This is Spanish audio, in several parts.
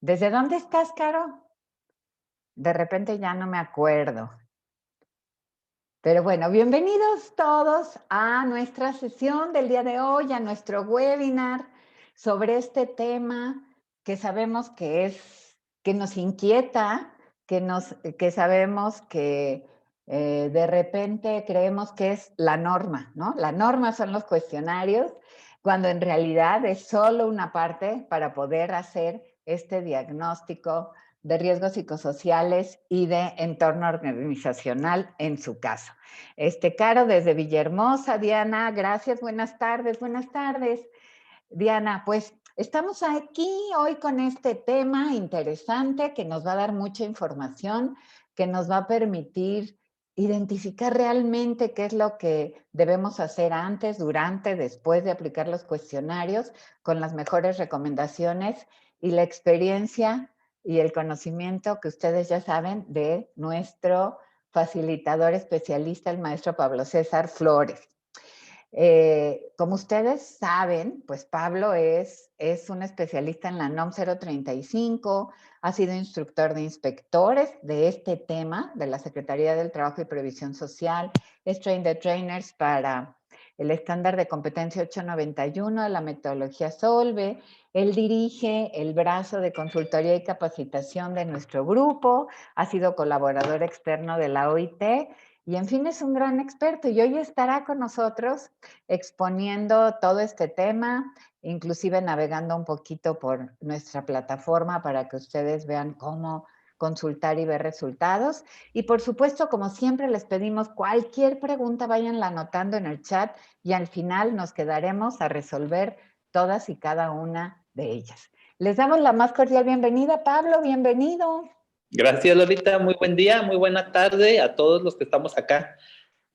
¿Desde dónde estás, Caro? De repente ya no me acuerdo. Pero bueno, bienvenidos todos a nuestra sesión del día de hoy, a nuestro webinar sobre este tema que sabemos que nos inquieta, que sabemos que de repente creemos que es la norma, ¿no? La norma son los cuestionarios, cuando en realidad es solo una parte para poder hacer este diagnóstico de riesgos psicosociales y de entorno organizacional en su caso. Caro, desde Villahermosa, Diana, gracias, buenas tardes, buenas tardes. Diana, pues estamos aquí hoy con este tema interesante que nos va a dar mucha información, que nos va a permitir identificar realmente qué es lo que debemos hacer antes, durante, después de aplicar los cuestionarios, con las mejores recomendaciones y la experiencia y el conocimiento que ustedes ya saben de nuestro facilitador especialista, el maestro Pablo César Flores. Como ustedes saben, pues Pablo es un especialista en la NOM 035, ha sido instructor de inspectores de este tema de la Secretaría del Trabajo y Previsión Social, es Train the Trainers para el estándar de competencia 891 de la metodología Solve. Él dirige el brazo de consultoría y capacitación de nuestro grupo, ha sido colaborador externo de la OIT y en fin es un gran experto y hoy estará con nosotros exponiendo todo este tema, inclusive navegando un poquito por nuestra plataforma para que ustedes vean cómo consultar y ver resultados. Y por supuesto, como siempre, les pedimos cualquier pregunta, váyanla anotando en el chat y al final nos quedaremos a resolver todas y cada una de ellas. Les damos la más cordial bienvenida. Pablo, bienvenido. Gracias, Lolita. Muy buen día, muy buena tarde a todos los que estamos acá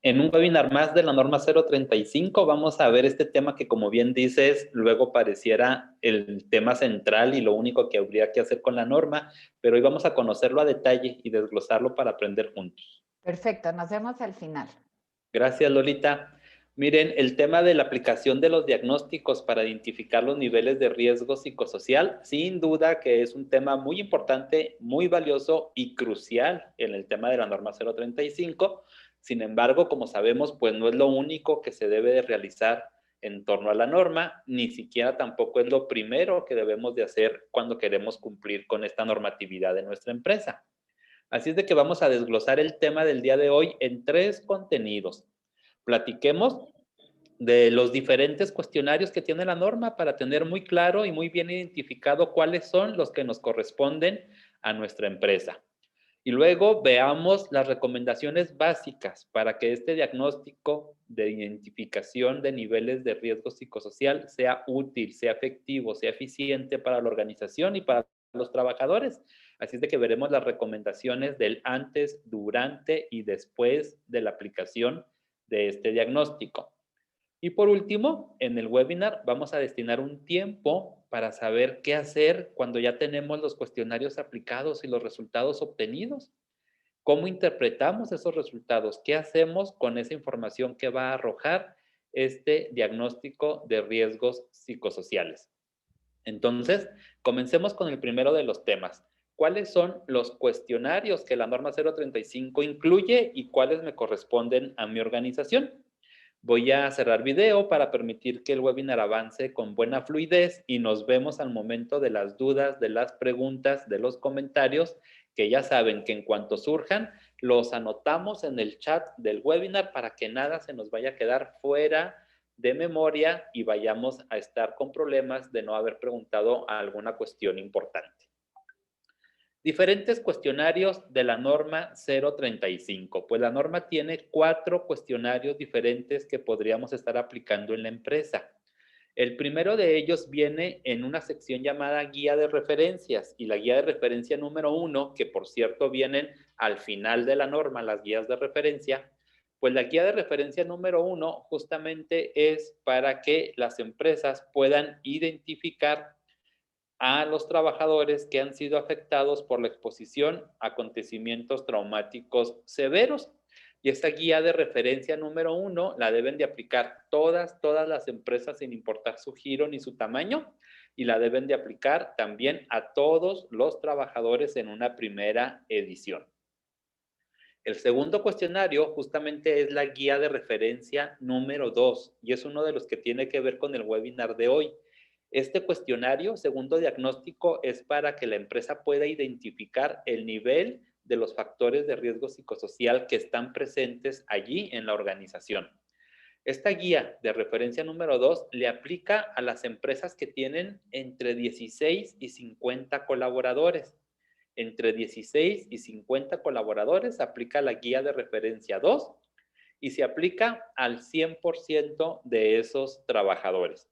en un webinar más de la norma 035. Vamos a ver este tema que, como bien dices, luego pareciera el tema central y lo único que habría que hacer con la norma, pero hoy vamos a conocerlo a detalle y desglosarlo para aprender juntos. Perfecto, nos vemos al final. Gracias, Lolita. Miren, el tema de la aplicación de los diagnósticos para identificar los niveles de riesgo psicosocial, sin duda que es un tema muy importante, muy valioso y crucial en el tema de la norma 035. Sin embargo, como sabemos, pues no es lo único que se debe de realizar en torno a la norma, ni siquiera tampoco es lo primero que debemos de hacer cuando queremos cumplir con esta normatividad de nuestra empresa. Así es de que vamos a desglosar el tema del día de hoy en 3 contenidos. Platiquemos de los diferentes cuestionarios que tiene la norma para tener muy claro y muy bien identificado cuáles son los que nos corresponden a nuestra empresa. Y luego veamos las recomendaciones básicas para que este diagnóstico de identificación de niveles de riesgo psicosocial sea útil, sea efectivo, sea eficiente para la organización y para los trabajadores. Así es de que veremos las recomendaciones del antes, durante y después de la aplicación de este diagnóstico. Y por último, en el webinar vamos a destinar un tiempo para saber qué hacer cuando ya tenemos los cuestionarios aplicados y los resultados obtenidos. ¿Cómo interpretamos esos resultados? ¿Qué hacemos con esa información que va a arrojar este diagnóstico de riesgos psicosociales? Entonces, comencemos con el primero de los temas. ¿Cuáles son los cuestionarios que la norma 035 incluye y cuáles me corresponden a mi organización? Voy a cerrar video para permitir que el webinar avance con buena fluidez y nos vemos al momento de las dudas, de las preguntas, de los comentarios, que ya saben que en cuanto surjan, los anotamos en el chat del webinar para que nada se nos vaya a quedar fuera de memoria y vayamos a estar con problemas de no haber preguntado alguna cuestión importante. Diferentes cuestionarios de la norma 035. Pues la norma tiene 4 cuestionarios diferentes que podríamos estar aplicando en la empresa. El primero de ellos viene en una sección llamada guía de referencias y la guía de referencia número 1, que por cierto vienen al final de la norma, las guías de referencia, pues la guía de referencia número 1 justamente es para que las empresas puedan identificar a los trabajadores que han sido afectados por la exposición a acontecimientos traumáticos severos. Y esta guía de referencia número 1 la deben de aplicar todas las empresas sin importar su giro ni su tamaño, y la deben de aplicar también a todos los trabajadores en una primera edición. El segundo cuestionario justamente es la guía de referencia número 2 y es uno de los que tiene que ver con el webinar de hoy. Este cuestionario, segundo diagnóstico, es para que la empresa pueda identificar el nivel de los factores de riesgo psicosocial que están presentes allí en la organización. Esta guía de referencia número 2 le aplica a las empresas que tienen entre 16 y 50 colaboradores. Entre 16 y 50 colaboradores aplica la guía de referencia 2 y se aplica al 100% de esos trabajadores.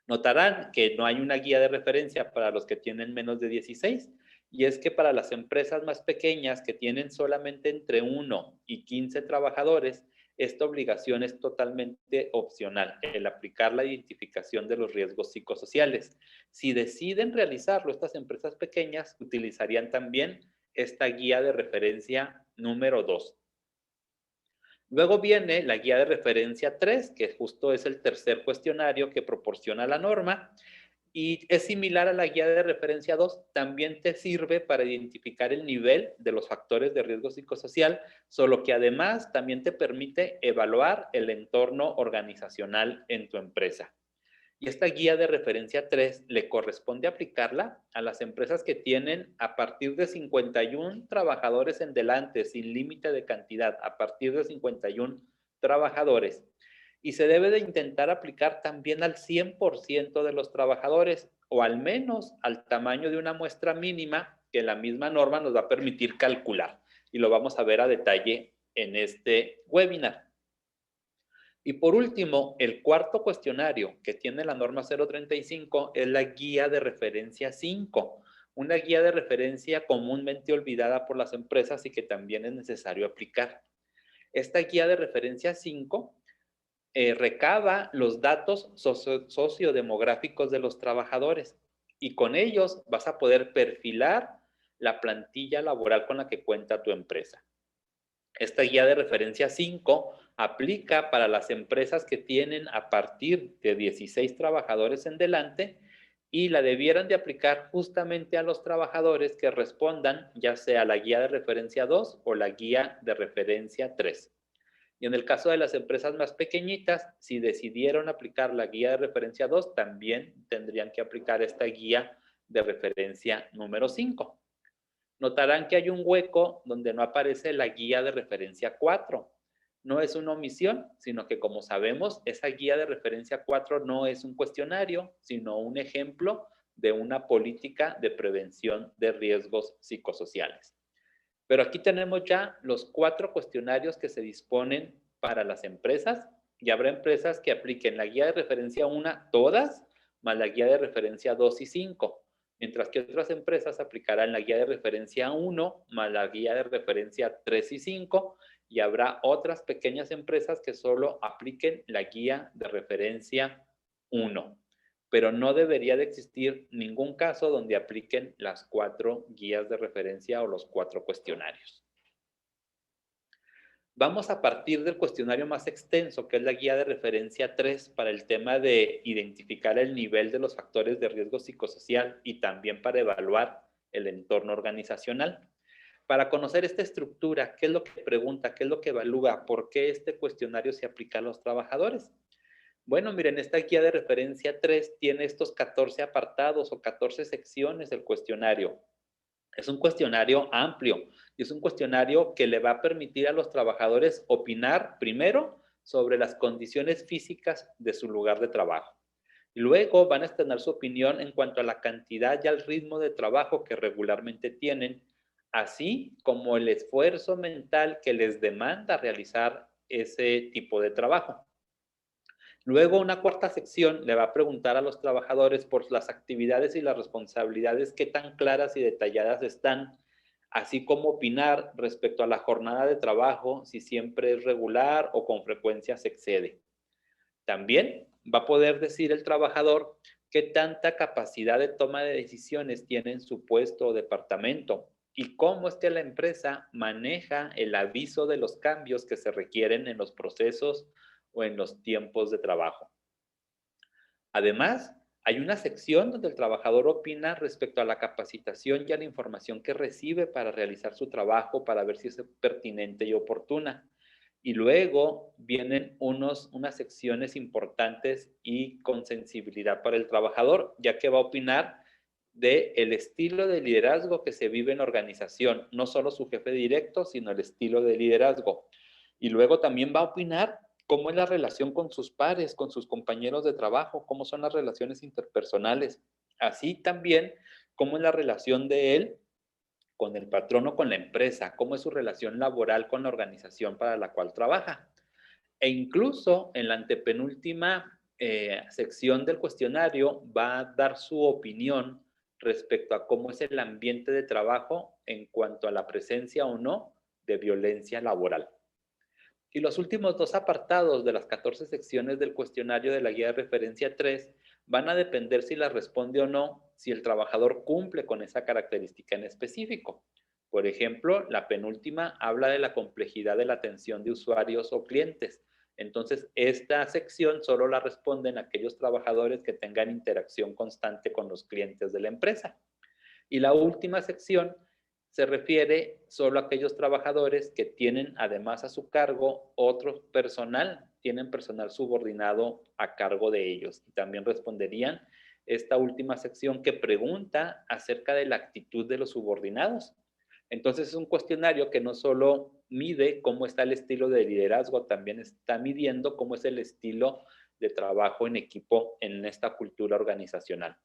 Notarán que no hay una guía de referencia para los que tienen menos de 16, y es que para las empresas más pequeñas que tienen solamente entre 1 y 15 trabajadores, esta obligación es totalmente opcional, el aplicar la identificación de los riesgos psicosociales. Si deciden realizarlo, estas empresas pequeñas utilizarían también esta guía de referencia número 2. Luego viene la guía de referencia 3, que justo es el tercer cuestionario que proporciona la norma, y es similar a la guía de referencia 2, también te sirve para identificar el nivel de los factores de riesgo psicosocial, solo que además también te permite evaluar el entorno organizacional en tu empresa. Y esta guía de referencia 3 le corresponde aplicarla a las empresas que tienen a partir de 51 trabajadores en delante, sin límite de cantidad, a partir de 51 trabajadores. Y se debe de intentar aplicar también al 100% de los trabajadores, o al menos al tamaño de una muestra mínima que la misma norma nos va a permitir calcular. Y lo vamos a ver a detalle en este webinar. Y por último, el cuarto cuestionario que tiene la norma 035 es la guía de referencia 5, una guía de referencia comúnmente olvidada por las empresas y que también es necesario aplicar. Esta guía de referencia 5 recaba los datos sociodemográficos de los trabajadores y con ellos vas a poder perfilar la plantilla laboral con la que cuenta tu empresa. Esta guía de referencia 5 aplica para las empresas que tienen a partir de 16 trabajadores en delante y la debieran de aplicar justamente a los trabajadores que respondan ya sea a la guía de referencia 2 o la guía de referencia 3. Y en el caso de las empresas más pequeñitas, si decidieron aplicar la guía de referencia 2, también tendrían que aplicar esta guía de referencia número 5. Notarán que hay un hueco donde no aparece la guía de referencia 4. No es una omisión, sino que como sabemos, esa guía de referencia 4 no es un cuestionario, sino un ejemplo de una política de prevención de riesgos psicosociales. Pero aquí tenemos ya los 4 cuestionarios que se disponen para las empresas y habrá empresas que apliquen la guía de referencia 1 todas, más la guía de referencia 2 y 5, mientras que otras empresas aplicarán la guía de referencia 1 más la guía de referencia 3 y 5 y habrá otras pequeñas empresas que solo apliquen la guía de referencia 1. Pero no debería de existir ningún caso donde apliquen las 4 guías de referencia o los 4 cuestionarios. Vamos a partir del cuestionario más extenso, que es la guía de referencia 3, para el tema de identificar el nivel de los factores de riesgo psicosocial y también para evaluar el entorno organizacional. Para conocer esta estructura, ¿qué es lo que pregunta? ¿Qué es lo que evalúa? ¿Por qué este cuestionario se aplica a los trabajadores? Bueno, miren, esta guía de referencia 3 tiene estos 14 apartados o 14 secciones del cuestionario. Es un cuestionario amplio y es un cuestionario que le va a permitir a los trabajadores opinar primero sobre las condiciones físicas de su lugar de trabajo. Y luego van a extender su opinión en cuanto a la cantidad y al ritmo de trabajo que regularmente tienen, así como el esfuerzo mental que les demanda realizar ese tipo de trabajo. Luego, una cuarta sección le va a preguntar a los trabajadores por las actividades y las responsabilidades, qué tan claras y detalladas están, así como opinar respecto a la jornada de trabajo, si siempre es regular o con frecuencia se excede. También va a poder decir el trabajador qué tanta capacidad de toma de decisiones tiene en su puesto o departamento y cómo es que la empresa maneja el aviso de los cambios que se requieren en los procesos o en los tiempos de trabajo. Además, Hay una sección donde el trabajador opina respecto a la capacitación y a la información que recibe para realizar su trabajo, para ver si es pertinente y oportuna. Y luego vienen unas secciones importantes y con sensibilidad para el trabajador, ya que va a opinar de el estilo de liderazgo que se vive en la organización, no solo su jefe directo, sino el estilo de liderazgo. Y luego también va a opinar cómo es la relación con sus pares, con sus compañeros de trabajo, cómo son las relaciones interpersonales. Así también cómo es la relación de él con el patrón o con la empresa, cómo es su relación laboral con la organización para la cual trabaja. E incluso en la antepenúltima sección del cuestionario va a dar su opinión respecto a cómo es el ambiente de trabajo en cuanto a la presencia o no de violencia laboral. Y los últimos dos apartados de las 14 secciones del cuestionario de la guía de referencia 3 van a depender si la responde o no, si el trabajador cumple con esa característica en específico. Por ejemplo, la penúltima habla de la complejidad de la atención de usuarios o clientes. Entonces, esta sección solo la responden aquellos trabajadores que tengan interacción constante con los clientes de la empresa. Y la última sección se refiere solo a aquellos trabajadores que tienen además a su cargo otro personal, tienen personal subordinado a cargo de ellos. Y también responderían esta última sección que pregunta acerca de la actitud de los subordinados. Entonces es un cuestionario que no solo mide cómo está el estilo de liderazgo, también está midiendo cómo es el estilo de trabajo en equipo en esta cultura organizacional.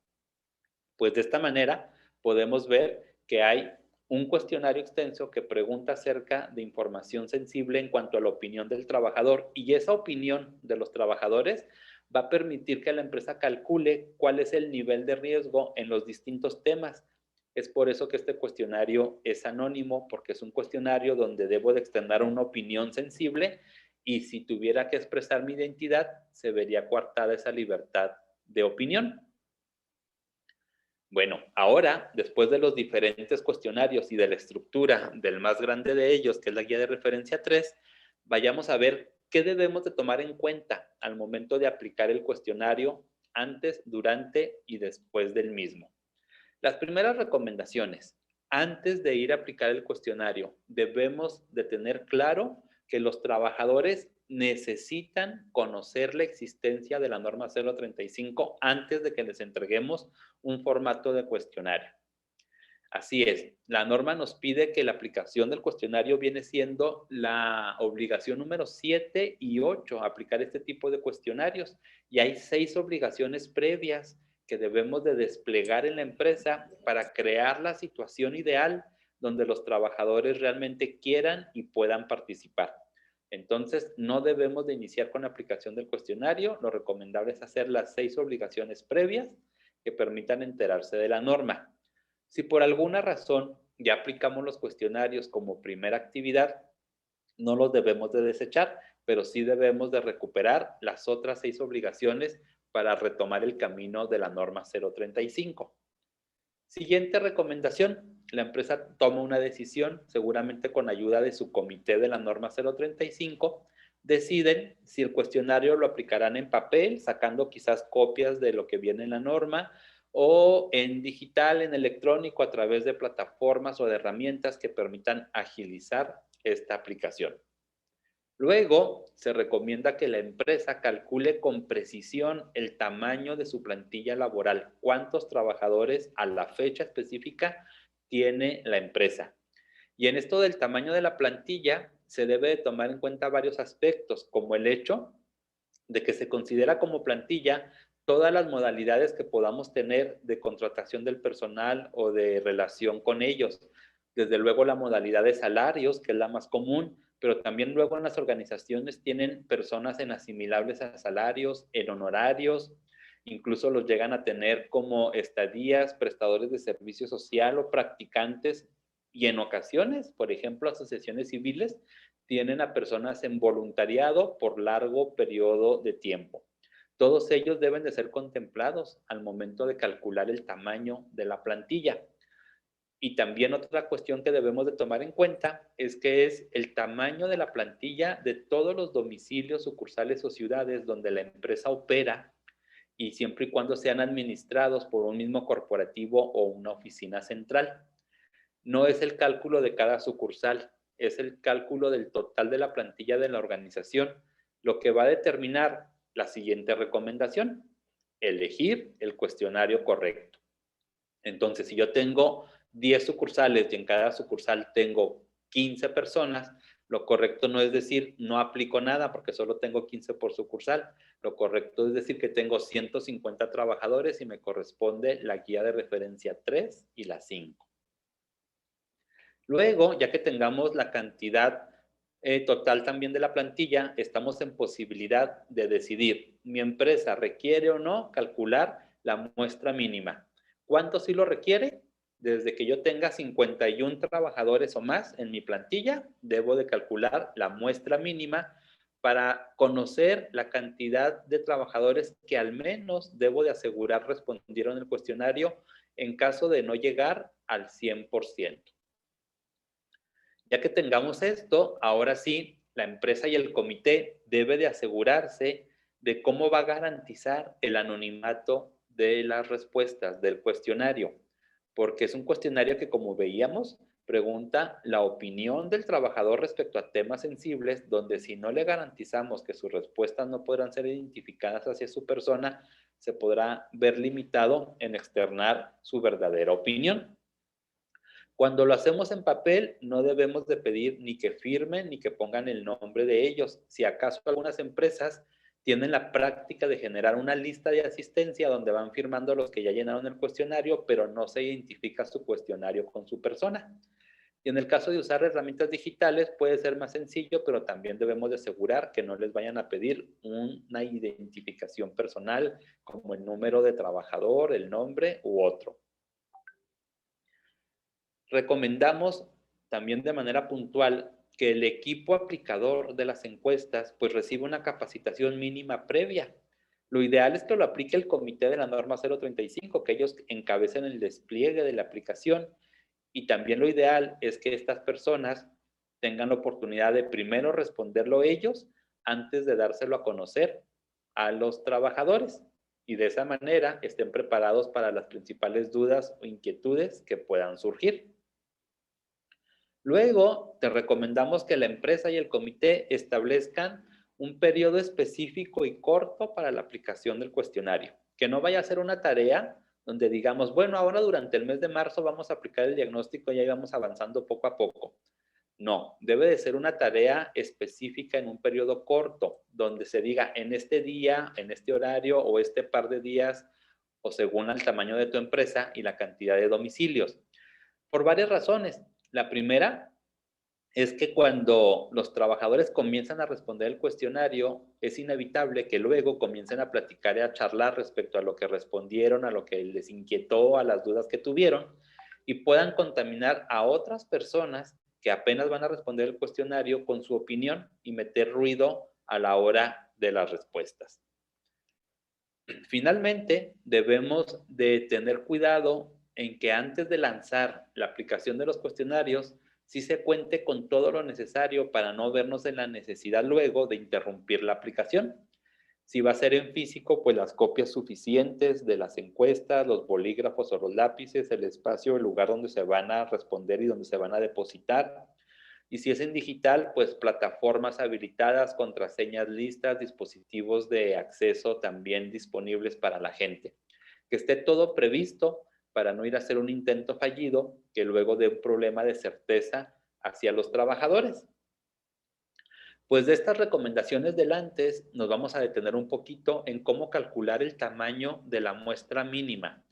Pues de esta manera podemos ver que hay un cuestionario extenso que pregunta acerca de información sensible en cuanto a la opinión del trabajador, y esa opinión de los trabajadores va a permitir que la empresa calcule cuál es el nivel de riesgo en los distintos temas. Es por eso que este cuestionario es anónimo, porque es un cuestionario donde debo de extender una opinión sensible, y si tuviera que expresar mi identidad, se vería coartada esa libertad de opinión. Bueno, ahora, después de los diferentes cuestionarios y de la estructura del más grande de ellos, que es la guía de referencia 3, vayamos a ver qué debemos de tomar en cuenta al momento de aplicar el cuestionario antes, durante y después del mismo. Las primeras recomendaciones. Antes de ir a aplicar el cuestionario, debemos de tener claro que los trabajadores necesitan conocer la existencia de la norma 035 antes de que les entreguemos un formato de cuestionario. Así es, la norma nos pide que la aplicación del cuestionario viene siendo la obligación número 7 y 8, aplicar este tipo de cuestionarios. Y hay 6 obligaciones previas que debemos de desplegar en la empresa para crear la situación ideal donde los trabajadores realmente quieran y puedan participar. Entonces, no debemos de iniciar con la aplicación del cuestionario. Lo recomendable es hacer las 6 obligaciones previas que permitan enterarse de la norma. Si por alguna razón ya aplicamos los cuestionarios como primera actividad, no los debemos de desechar, pero sí debemos de recuperar las otras 6 obligaciones para retomar el camino de la norma 035. Siguiente recomendación, la empresa toma una decisión, seguramente con ayuda de su comité de la norma 035, deciden si el cuestionario lo aplicarán en papel, sacando quizás copias de lo que viene en la norma, o en digital, en electrónico, a través de plataformas o de herramientas que permitan agilizar esta aplicación. Luego, se recomienda que la empresa calcule con precisión el tamaño de su plantilla laboral, cuántos trabajadores a la fecha específica tiene la empresa. Y en esto del tamaño de la plantilla, se debe de tomar en cuenta varios aspectos, como el hecho de que se considera como plantilla todas las modalidades que podamos tener de contratación del personal o de relación con ellos. Desde luego la modalidad de salarios, que es la más común, pero también luego en las organizaciones tienen personas en asimilables a salarios, en honorarios, incluso los llegan a tener como estadías, prestadores de servicio social o practicantes, y en ocasiones, por ejemplo, asociaciones civiles tienen a personas en voluntariado por largo periodo de tiempo. Todos ellos deben de ser contemplados al momento de calcular el tamaño de la plantilla. Y también otra cuestión que debemos de tomar en cuenta es que es el tamaño de la plantilla de todos los domicilios, sucursales o ciudades donde la empresa opera, y siempre y cuando sean administrados por un mismo corporativo o una oficina central. No es el cálculo de cada sucursal, es el cálculo del total de la plantilla de la organización, lo que va a determinar la siguiente recomendación: elegir el cuestionario correcto. Entonces, si yo tengo 10 sucursales y en cada sucursal tengo 15 personas, lo correcto no es decir no aplico nada porque solo tengo 15 por sucursal. Lo correcto es decir que tengo 150 trabajadores y me corresponde la guía de referencia 3 y la 5. Luego, ya que tengamos la cantidad total también de la plantilla, estamos en posibilidad de decidir, ¿mi empresa requiere o no calcular la muestra mínima? ¿Cuánto sí lo requiere? Desde que yo tenga 51 trabajadores o más en mi plantilla, debo de calcular la muestra mínima para conocer la cantidad de trabajadores que al menos debo de asegurar respondieron el cuestionario en caso de no llegar al 100%. Ya que tengamos esto, ahora sí, la empresa y el comité debe de asegurarse de cómo va a garantizar el anonimato de las respuestas del cuestionario, porque es un cuestionario que, como veíamos, pregunta la opinión del trabajador respecto a temas sensibles, donde si no le garantizamos que sus respuestas no podrán ser identificadas hacia su persona, se podrá ver limitado en externar su verdadera opinión. Cuando lo hacemos en papel, no debemos de pedir ni que firmen ni que pongan el nombre de ellos. Si acaso algunas empresas tienen la práctica de generar una lista de asistencia donde van firmando los que ya llenaron el cuestionario, pero no se identifica su cuestionario con su persona. Y en el caso de usar herramientas digitales puede ser más sencillo, pero también debemos de asegurar que no les vayan a pedir una identificación personal como el número de trabajador, el nombre u otro. Recomendamos también de manera puntual que el equipo aplicador de las encuestas pues reciba una capacitación mínima previa. Lo ideal es que lo aplique el comité de la norma 035, que ellos encabecen el despliegue de la aplicación, y también lo ideal es que estas personas tengan la oportunidad de primero responderlo ellos antes de dárselo a conocer a los trabajadores, y de esa manera estén preparados para las principales dudas o inquietudes que puedan surgir. Luego, te recomendamos que la empresa y el comité establezcan un periodo específico y corto para la aplicación del cuestionario. Que no vaya a ser una tarea donde digamos, bueno, ahora durante el mes de marzo vamos a aplicar el diagnóstico y ahí vamos avanzando poco a poco. No, debe de ser una tarea específica en un periodo corto, donde se diga en este día, en este horario o este par de días, o según el tamaño de tu empresa y la cantidad de domicilios. Por varias razones. La primera es que cuando los trabajadores comienzan a responder el cuestionario, es inevitable que luego comiencen a platicar y a charlar respecto a lo que respondieron, a lo que les inquietó, a las dudas que tuvieron, y puedan contaminar a otras personas que apenas van a responder el cuestionario con su opinión y meter ruido a la hora de las respuestas. Finalmente, debemos de tener cuidado en que antes de lanzar la aplicación de los cuestionarios, sí se cuente con todo lo necesario para no vernos en la necesidad luego de interrumpir la aplicación. Si va a ser en físico, pues las copias suficientes de las encuestas, los bolígrafos o los lápices, el espacio, el lugar donde se van a responder y donde se van a depositar. Y si es en digital, pues plataformas habilitadas, contraseñas listas, dispositivos de acceso también disponibles para la gente. Que esté todo previsto para no ir a hacer un intento fallido que luego dé un problema de certeza hacia los trabajadores. Pues de estas recomendaciones del antes, nos vamos a detener un poquito en cómo calcular el tamaño de la muestra mínima.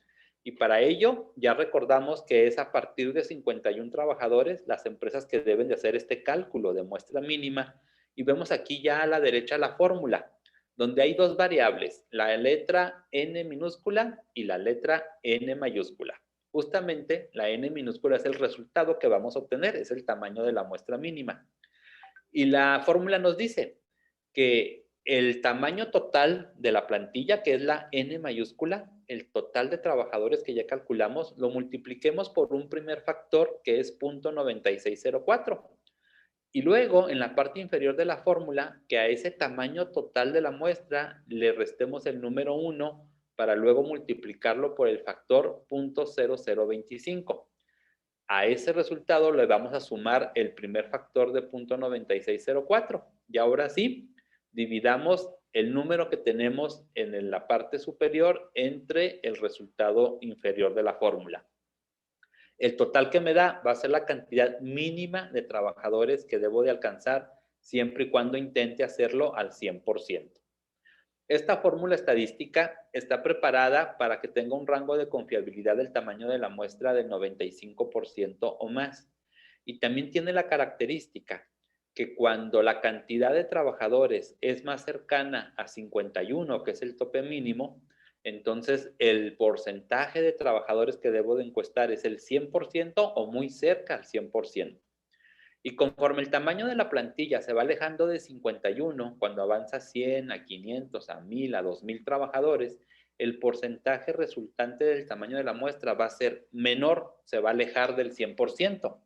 Y para ello, ya recordamos que es a partir de 51 trabajadores las empresas que deben de hacer este cálculo de muestra mínima. Y vemos aquí ya a la derecha la fórmula, donde hay dos variables, la letra N minúscula y la letra N mayúscula. Justamente la N minúscula es el resultado que vamos a obtener, es el tamaño de la muestra mínima. Y la fórmula nos dice que el tamaño total de la plantilla, que es la N mayúscula, el total de trabajadores que ya calculamos, lo multipliquemos por un primer factor que es 0.9604. Y luego, en la parte inferior de la fórmula, que a ese tamaño total de la muestra le restemos el número 1 para luego multiplicarlo por el factor 0.0025. A ese resultado le vamos a sumar el primer factor de 0.9604. Y ahora sí, dividamos el número que tenemos en la parte superior entre el resultado inferior de la fórmula. El total que me da va a ser la cantidad mínima de trabajadores que debo de alcanzar siempre y cuando intente hacerlo al 100%. Esta fórmula estadística está preparada para que tenga un rango de confiabilidad del tamaño de la muestra del 95% o más. Y también tiene la característica que cuando la cantidad de trabajadores es más cercana a 51, que es el tope mínimo, entonces el porcentaje de trabajadores que debo de encuestar es el 100% o muy cerca al 100%. Y conforme el tamaño de la plantilla se va alejando de 51, cuando avanza a 100, a 500, a 1000, a 2000 trabajadores, el porcentaje resultante del tamaño de la muestra va a ser menor, se va a alejar del 100%.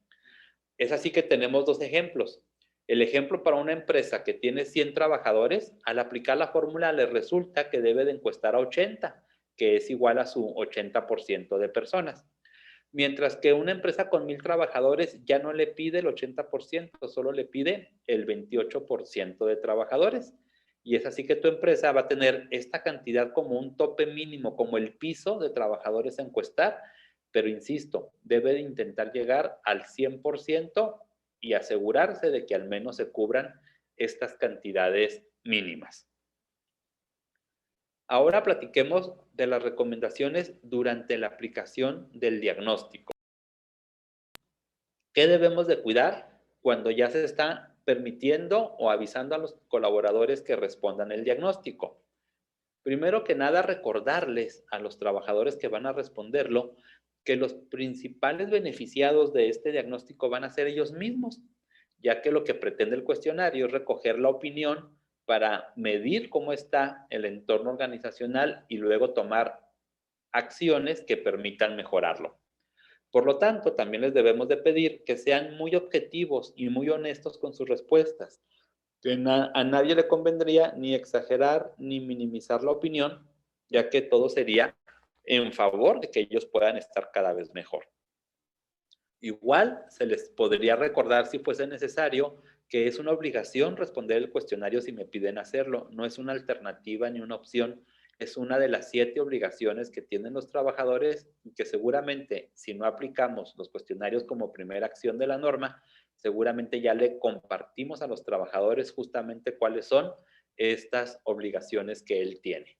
Es así que tenemos dos ejemplos. El ejemplo para una empresa que tiene 100 trabajadores, al aplicar la fórmula le resulta que debe de encuestar a 80, que es igual a su 80% de personas. Mientras que una empresa con 1000 trabajadores ya no le pide el 80%, solo le pide el 28% de trabajadores. Y es así que tu empresa va a tener esta cantidad como un tope mínimo, como el piso de trabajadores a encuestar, pero insisto, debe de intentar llegar al 100% y asegurarse de que al menos se cubran estas cantidades mínimas. Ahora platiquemos de las recomendaciones durante la aplicación del diagnóstico. ¿Qué debemos de cuidar cuando ya se está permitiendo o avisando a los colaboradores que respondan el diagnóstico? Primero que nada, recordarles a los trabajadores que van a responderlo que los principales beneficiados de este diagnóstico van a ser ellos mismos, ya que lo que pretende el cuestionario es recoger la opinión para medir cómo está el entorno organizacional y luego tomar acciones que permitan mejorarlo. Por lo tanto, también les debemos de pedir que sean muy objetivos y muy honestos con sus respuestas, que a nadie le convendría ni exagerar ni minimizar la opinión, ya que todo sería en favor de que ellos puedan estar cada vez mejor. Igual se les podría recordar, si fuese necesario, que es una obligación responder el cuestionario si me piden hacerlo, no es una alternativa ni una opción, es una de las 7 obligaciones que tienen los trabajadores y que seguramente si no aplicamos los cuestionarios como primera acción de la norma, seguramente ya le compartimos a los trabajadores justamente cuáles son estas obligaciones que él tiene.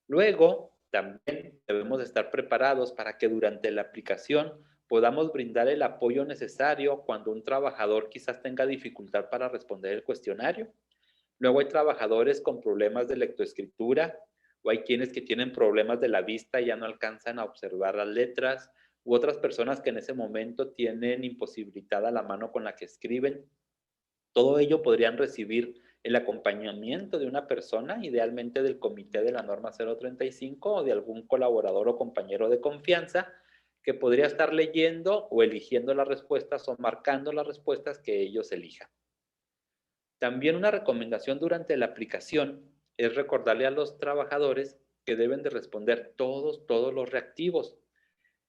Luego, también debemos estar preparados para que durante la aplicación podamos brindar el apoyo necesario cuando un trabajador quizás tenga dificultad para responder el cuestionario. Luego hay trabajadores con problemas de lectoescritura, o hay quienes que tienen problemas de la vista y ya no alcanzan a observar las letras, u otras personas que en ese momento tienen imposibilitada la mano con la que escriben. Todo ello podrían recibir el acompañamiento de una persona, idealmente del comité de la norma 035 o de algún colaborador o compañero de confianza que podría estar leyendo o eligiendo las respuestas o marcando las respuestas que ellos elijan. También una recomendación durante la aplicación es recordarle a los trabajadores que deben de responder todos los reactivos.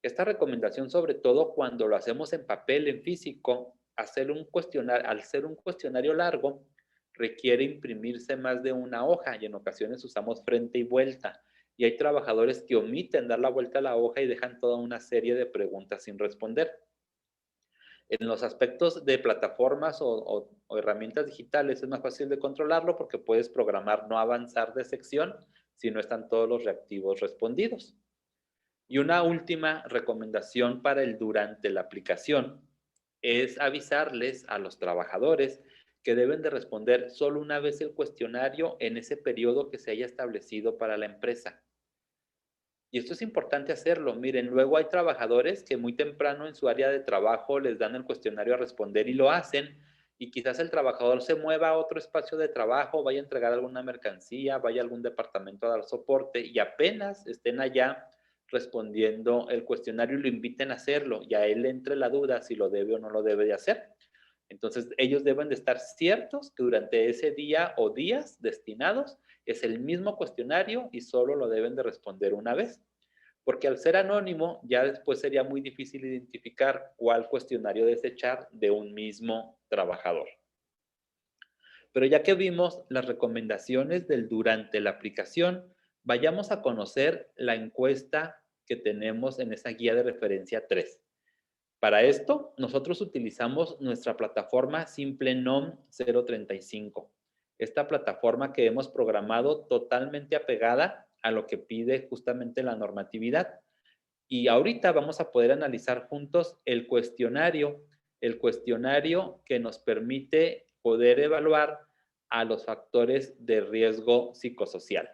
Esta recomendación, sobre todo cuando lo hacemos en papel, en físico, al ser un cuestionario largo, requiere imprimirse más de una hoja y en ocasiones usamos frente y vuelta. Y hay trabajadores que omiten dar la vuelta a la hoja y dejan toda una serie de preguntas sin responder. En los aspectos de plataformas o herramientas digitales es más fácil de controlarlo porque puedes programar no avanzar de sección si no están todos los reactivos respondidos. Y una última recomendación para el durante la aplicación es avisarles a los trabajadores que deben de responder solo una vez el cuestionario en ese periodo que se haya establecido para la empresa. Y esto es importante hacerlo. Miren, luego hay trabajadores que muy temprano en su área de trabajo les dan el cuestionario a responder y lo hacen, y quizás el trabajador se mueva a otro espacio de trabajo, vaya a entregar alguna mercancía, vaya a algún departamento a dar soporte y apenas estén allá respondiendo el cuestionario y lo inviten a hacerlo y a él le entre la duda si lo debe o no lo debe de hacer. Entonces, ellos deben de estar ciertos que durante ese día o días destinados es el mismo cuestionario y solo lo deben de responder una vez. Porque al ser anónimo, ya después sería muy difícil identificar cuál cuestionario desechar de un mismo trabajador. Pero ya que vimos las recomendaciones del durante la aplicación, vayamos a conocer la encuesta que tenemos en esa guía de referencia 3. Para esto, nosotros utilizamos nuestra plataforma SimpleNom 035. Esta plataforma que hemos programado totalmente apegada a lo que pide justamente la normatividad. Y ahorita vamos a poder analizar juntos el cuestionario que nos permite poder evaluar a los factores de riesgo psicosocial.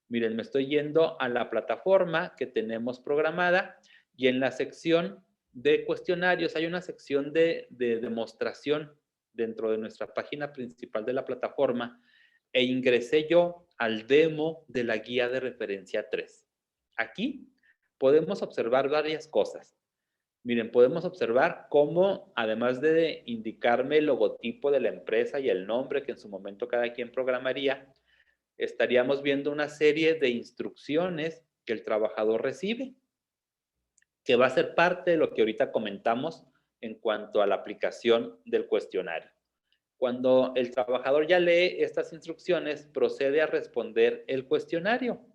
Miren, me estoy yendo a la plataforma que tenemos programada y en la sección de cuestionarios hay una sección de demostración dentro de nuestra página principal de la plataforma e ingresé yo al demo de la guía de referencia 3. Aquí podemos observar varias cosas. Miren, podemos observar cómo, además de indicarme el logotipo de la empresa y el nombre que en su momento cada quien programaría, estaríamos viendo una serie de instrucciones que el trabajador recibe, que va a ser parte de lo que ahorita comentamos en cuanto a la aplicación del cuestionario. Cuando el trabajador ya lee estas instrucciones, procede a responder el cuestionario.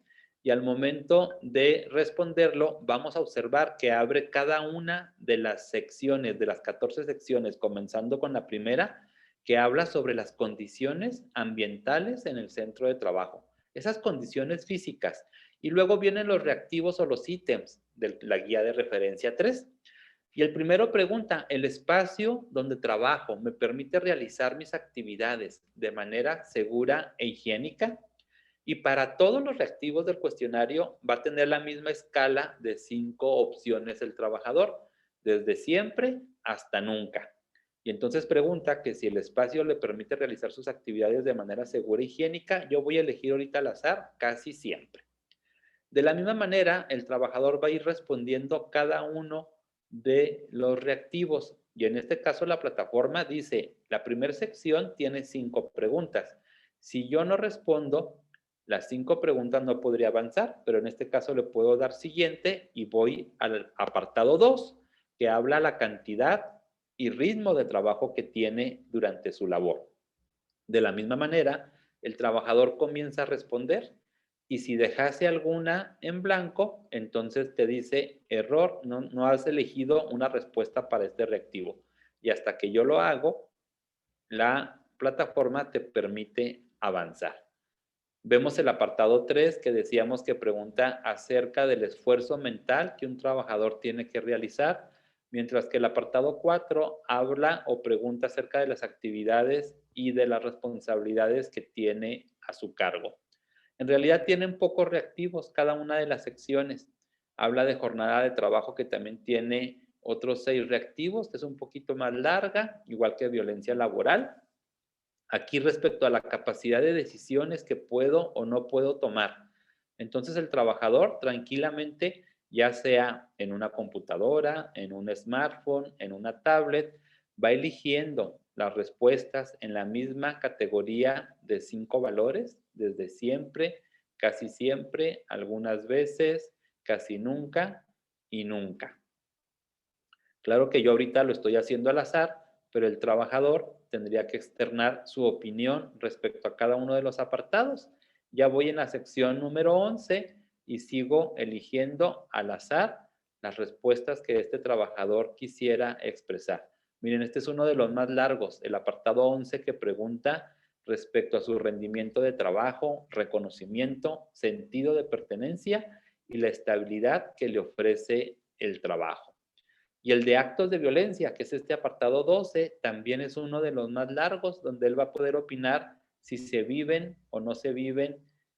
Y al momento de responderlo, vamos a observar que abre cada una de las secciones, de las 14 secciones, comenzando con la primera, que habla sobre las condiciones ambientales en el centro de trabajo. Esas condiciones físicas. Y luego vienen los reactivos o los ítems de la guía de referencia 3. Y el primero pregunta, ¿el espacio donde trabajo me permite realizar mis actividades de manera segura e higiénica? Y para todos los reactivos del cuestionario va a tener la misma escala de 5 opciones el trabajador, desde siempre hasta nunca. Y entonces pregunta que si el espacio le permite realizar sus actividades de manera segura e higiénica, yo voy a elegir ahorita al azar casi siempre. De la misma manera, el trabajador va a ir respondiendo cada uno de los reactivos. Y en este caso la plataforma dice, la primera sección tiene 5 preguntas. Si yo no respondo las 5 preguntas no podría avanzar, pero en este caso le puedo dar siguiente y voy al apartado 2, que habla la cantidad y ritmo de trabajo que tiene durante su labor. De la misma manera, el trabajador comienza a responder y si dejase alguna en blanco, entonces te dice error, no has elegido una respuesta para este reactivo. Y hasta que yo lo hago, la plataforma te permite avanzar. Vemos el apartado 3 que decíamos que pregunta acerca del esfuerzo mental que un trabajador tiene que realizar, mientras que el apartado 4 habla o pregunta acerca de las actividades y de las responsabilidades que tiene a su cargo. En realidad tienen pocos reactivos cada una de las secciones. Habla de jornada de trabajo que también tiene otros 6 reactivos, que es un poquito más larga, igual que violencia laboral. Aquí respecto a la capacidad de decisiones que puedo o no puedo tomar. Entonces el trabajador tranquilamente, ya sea en una computadora, en un smartphone, en una tablet, va eligiendo las respuestas en la misma categoría de 5 valores, desde siempre, casi siempre, algunas veces, casi nunca y nunca. Claro que yo ahorita lo estoy haciendo al azar, pero el trabajador tendría que externar su opinión respecto a cada uno de los apartados. Ya voy en la sección número 11 y sigo eligiendo al azar las respuestas que este trabajador quisiera expresar. Miren, este es uno de los más largos, el apartado 11 que pregunta respecto a su rendimiento de trabajo, reconocimiento, sentido de pertenencia y la estabilidad que le ofrece el trabajo. Y el de actos de violencia, que es este apartado 12, también es uno de los más largos, donde él va a poder opinar si se viven o no se viven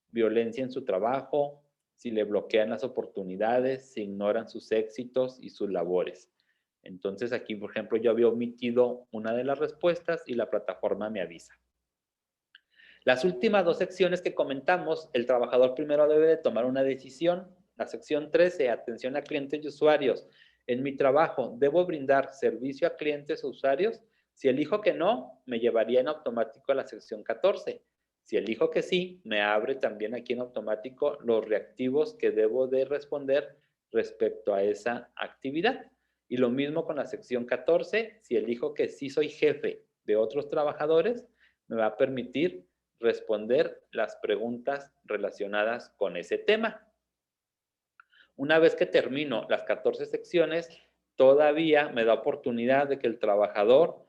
violencia en su trabajo, si le bloquean las oportunidades, si ignoran sus éxitos y sus labores. Entonces aquí, por ejemplo, yo había omitido una de las respuestas y la plataforma me avisa. Las últimas 2 secciones que comentamos, el trabajador primero debe de tomar una decisión. La sección 13, atención a clientes y usuarios. En mi trabajo, ¿debo brindar servicio a clientes o usuarios? Si elijo que no, me llevaría en automático a la sección 14. Si elijo que sí, me abre también aquí en automático los reactivos que debo de responder respecto a esa actividad. Y lo mismo con la sección 14, si elijo que sí soy jefe de otros trabajadores, me va a permitir responder las preguntas relacionadas con ese tema. Una vez que termino las 14 secciones, todavía me da oportunidad de que el trabajador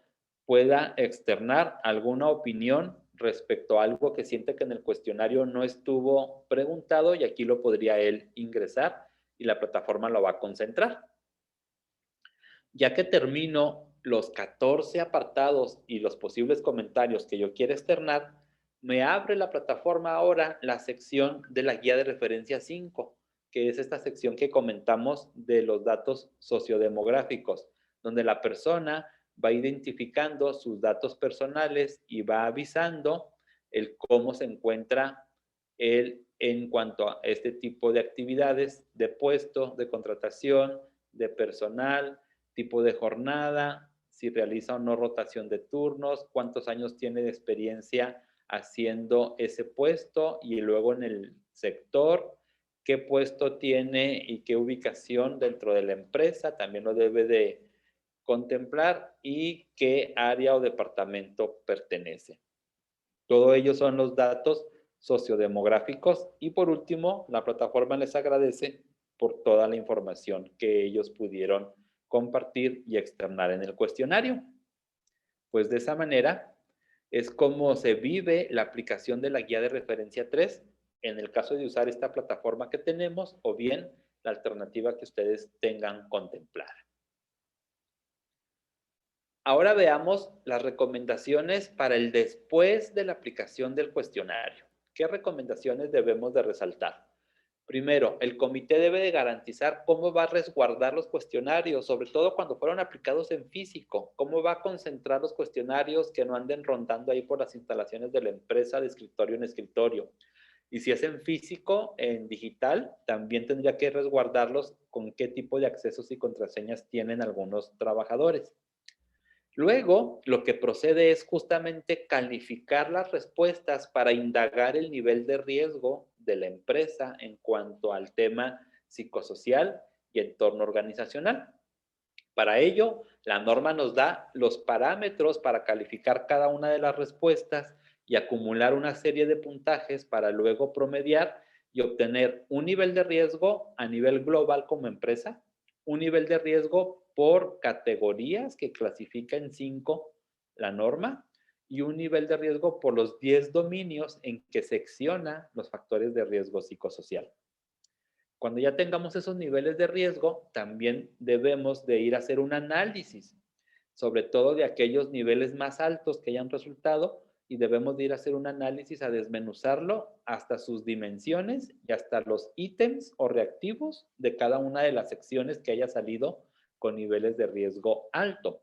pueda externar alguna opinión respecto a algo que siente que en el cuestionario no estuvo preguntado y aquí lo podría él ingresar y la plataforma lo va a concentrar. Ya que termino los 14 apartados y los posibles comentarios que yo quiera externar, me abre la plataforma ahora la sección de la guía de referencia 5, que es esta sección que comentamos de los datos sociodemográficos, donde la persona va identificando sus datos personales y va avisando el cómo se encuentra él en cuanto a este tipo de actividades de puesto, de contratación, de personal, tipo de jornada, si realiza o no rotación de turnos, cuántos años tiene de experiencia haciendo ese puesto y luego en el sector, qué puesto tiene y qué ubicación dentro de la empresa, también lo debe de contemplar y qué área o departamento pertenece. Todo ello son los datos sociodemográficos y por último, la plataforma les agradece por toda la información que ellos pudieron compartir y externar en el cuestionario. Pues de esa manera es como se vive la aplicación de la guía de referencia 3 en el caso de usar esta plataforma que tenemos o bien la alternativa que ustedes tengan contemplada. Ahora veamos las recomendaciones para el después de la aplicación del cuestionario. ¿Qué recomendaciones debemos de resaltar? Primero, el comité debe de garantizar cómo va a resguardar los cuestionarios, sobre todo cuando fueron aplicados en físico. Cómo va a concentrar los cuestionarios que no anden rondando ahí por las instalaciones de la empresa de escritorio en escritorio. Y si es en físico, en digital, también tendría que resguardarlos con qué tipo de accesos y contraseñas tienen algunos trabajadores. Luego, lo que procede es justamente calificar las respuestas para indagar el nivel de riesgo de la empresa en cuanto al tema psicosocial y entorno organizacional. Para ello, la norma nos da los parámetros para calificar cada una de las respuestas y acumular una serie de puntajes para luego promediar y obtener un nivel de riesgo a nivel global como empresa, un nivel de riesgo por categorías que clasifica en 5 la norma y un nivel de riesgo por los 10 dominios en que secciona los factores de riesgo psicosocial. Cuando ya tengamos esos niveles de riesgo, también debemos de ir a hacer un análisis, sobre todo de aquellos niveles más altos que hayan resultado, y debemos de ir a hacer un análisis a desmenuzarlo hasta sus dimensiones y hasta los ítems o reactivos de cada una de las secciones que haya salido con niveles de riesgo alto.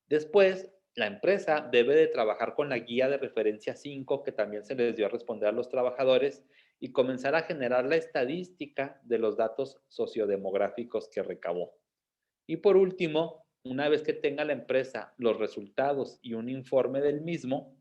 Después, la empresa debe de trabajar con la guía de referencia 5 que también se les dio a responder a los trabajadores y comenzar a generar la estadística de los datos sociodemográficos que recabó. Y por último, una vez que tenga la empresa los resultados y un informe del mismo,